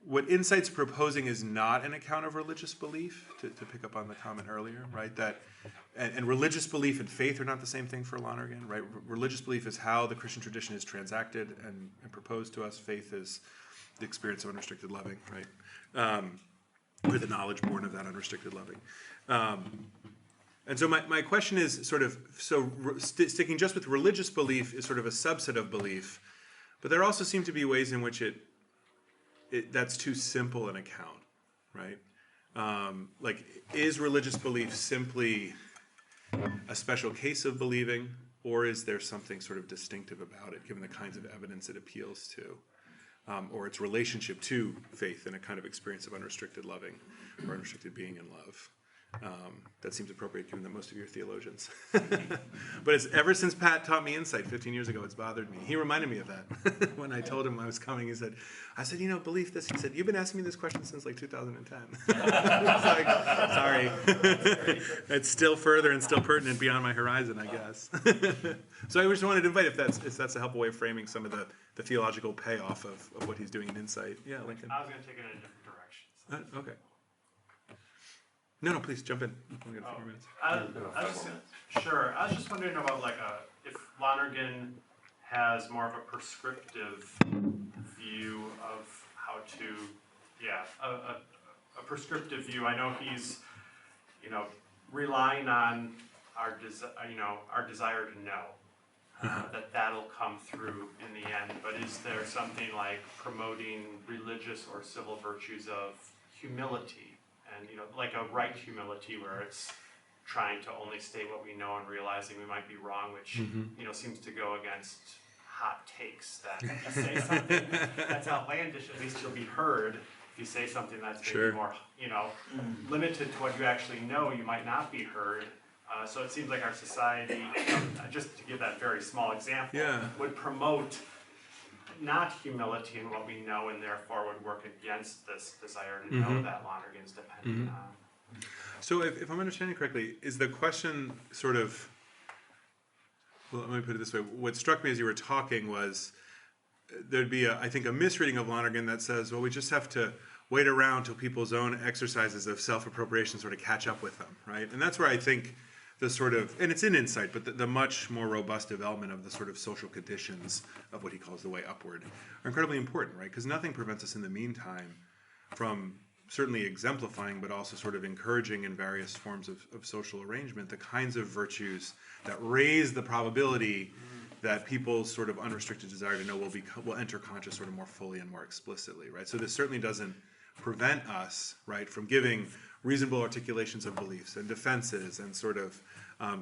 what Insight's proposing is not an account of religious belief, to pick up on the comment earlier, right? That, and religious belief and faith are not the same thing for Lonergan, right? Religious belief is how the Christian tradition is transacted and proposed to us. Faith is the experience of unrestricted loving, right? Or the knowledge born of that unrestricted loving. And so my question is sort of, sticking just with religious belief is sort of a subset of belief, but there also seem to be ways in which that's too simple an account, right? Like, is religious belief simply a special case of believing, or is there something sort of distinctive about it, given the kinds of evidence it appeals to? Or its relationship to faith and a kind of experience of unrestricted loving or unrestricted being in love. That seems appropriate given that most of you are theologians. But it's ever since Pat taught me Insight 15 years ago, it's bothered me. He reminded me of that when I told him I was coming. I said, belief this. He said, you've been asking me this question since like 2010. I was like, sorry. It's still further and still pertinent beyond my horizon, I guess. So I just wanted to invite if that's a helpful way of framing some of the theological payoff of what he's doing in Insight. Yeah, Lincoln. I was going to take it in a different direction. So. Okay. No, please jump in. We've got a few more minutes. I was just wondering about if Lonergan has more of a prescriptive view of how to, a prescriptive view. I know he's, relying on our desire to know. That'll come through in the end. But is there something like promoting religious or civil virtues of humility? And like a right humility where it's trying to only state what we know and realizing we might be wrong, which seems to go against hot takes. That if you say something that's outlandish, at least you'll be heard. If you say something that's maybe more limited to what you actually know, you might not be heard. So it seems like our society, just to give that very small example, would promote not humility in what we know, and therefore would work against this desire to know that Lonergan's dependent on. So if I'm understanding correctly, is the question sort of, well, let me put it this way. What struck me as you were talking was there'd be, I think, a misreading of Lonergan that says, well, we just have to wait around till people's own exercises of self-appropriation sort of catch up with them, right? And that's where I think the sort of, and it's in Insight, but the much more robust development of the sort of social conditions of what he calls the way upward are incredibly important, right? Because nothing prevents us in the meantime from certainly exemplifying, but also sort of encouraging in various forms of social arrangement, the kinds of virtues that raise the probability that people's sort of unrestricted desire to know will enter conscious sort of more fully and more explicitly, right? So this certainly doesn't prevent us, right, from giving reasonable articulations of beliefs and defenses and sort of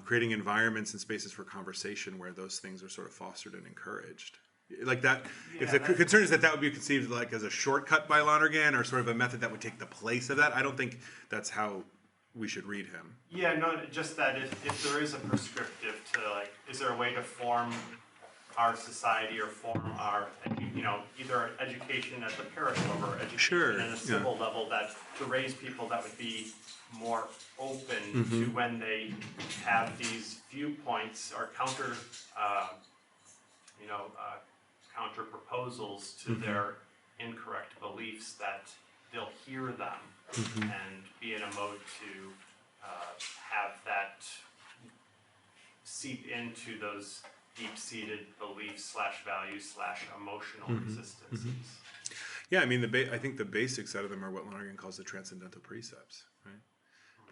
creating environments and spaces for conversation where those things are sort of fostered and encouraged. Like that, if the concern is that would be conceived like as a shortcut by Lonergan or sort of a method that would take the place of that, I don't think that's how we should read him. Yeah, no, just that if there is a prescriptive to, like, is there a way to form our society or form our, either education at the parish level or education at a civil level, that to raise people that would be more open to when they have these viewpoints or counter proposals to their incorrect beliefs, that they'll hear them and be in a mode to have that seep into those deep-seated beliefs / values / emotional resistances. Yeah, I mean, I think the basics out of them are what Lonergan calls the transcendental precepts, right?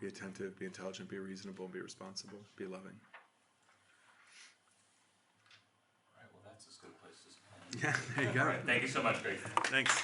Be attentive, be intelligent, be reasonable, be responsible, be loving. All right, well, that's as good a place to Yeah, there you go. All right, thank you so much, Greg. Thanks.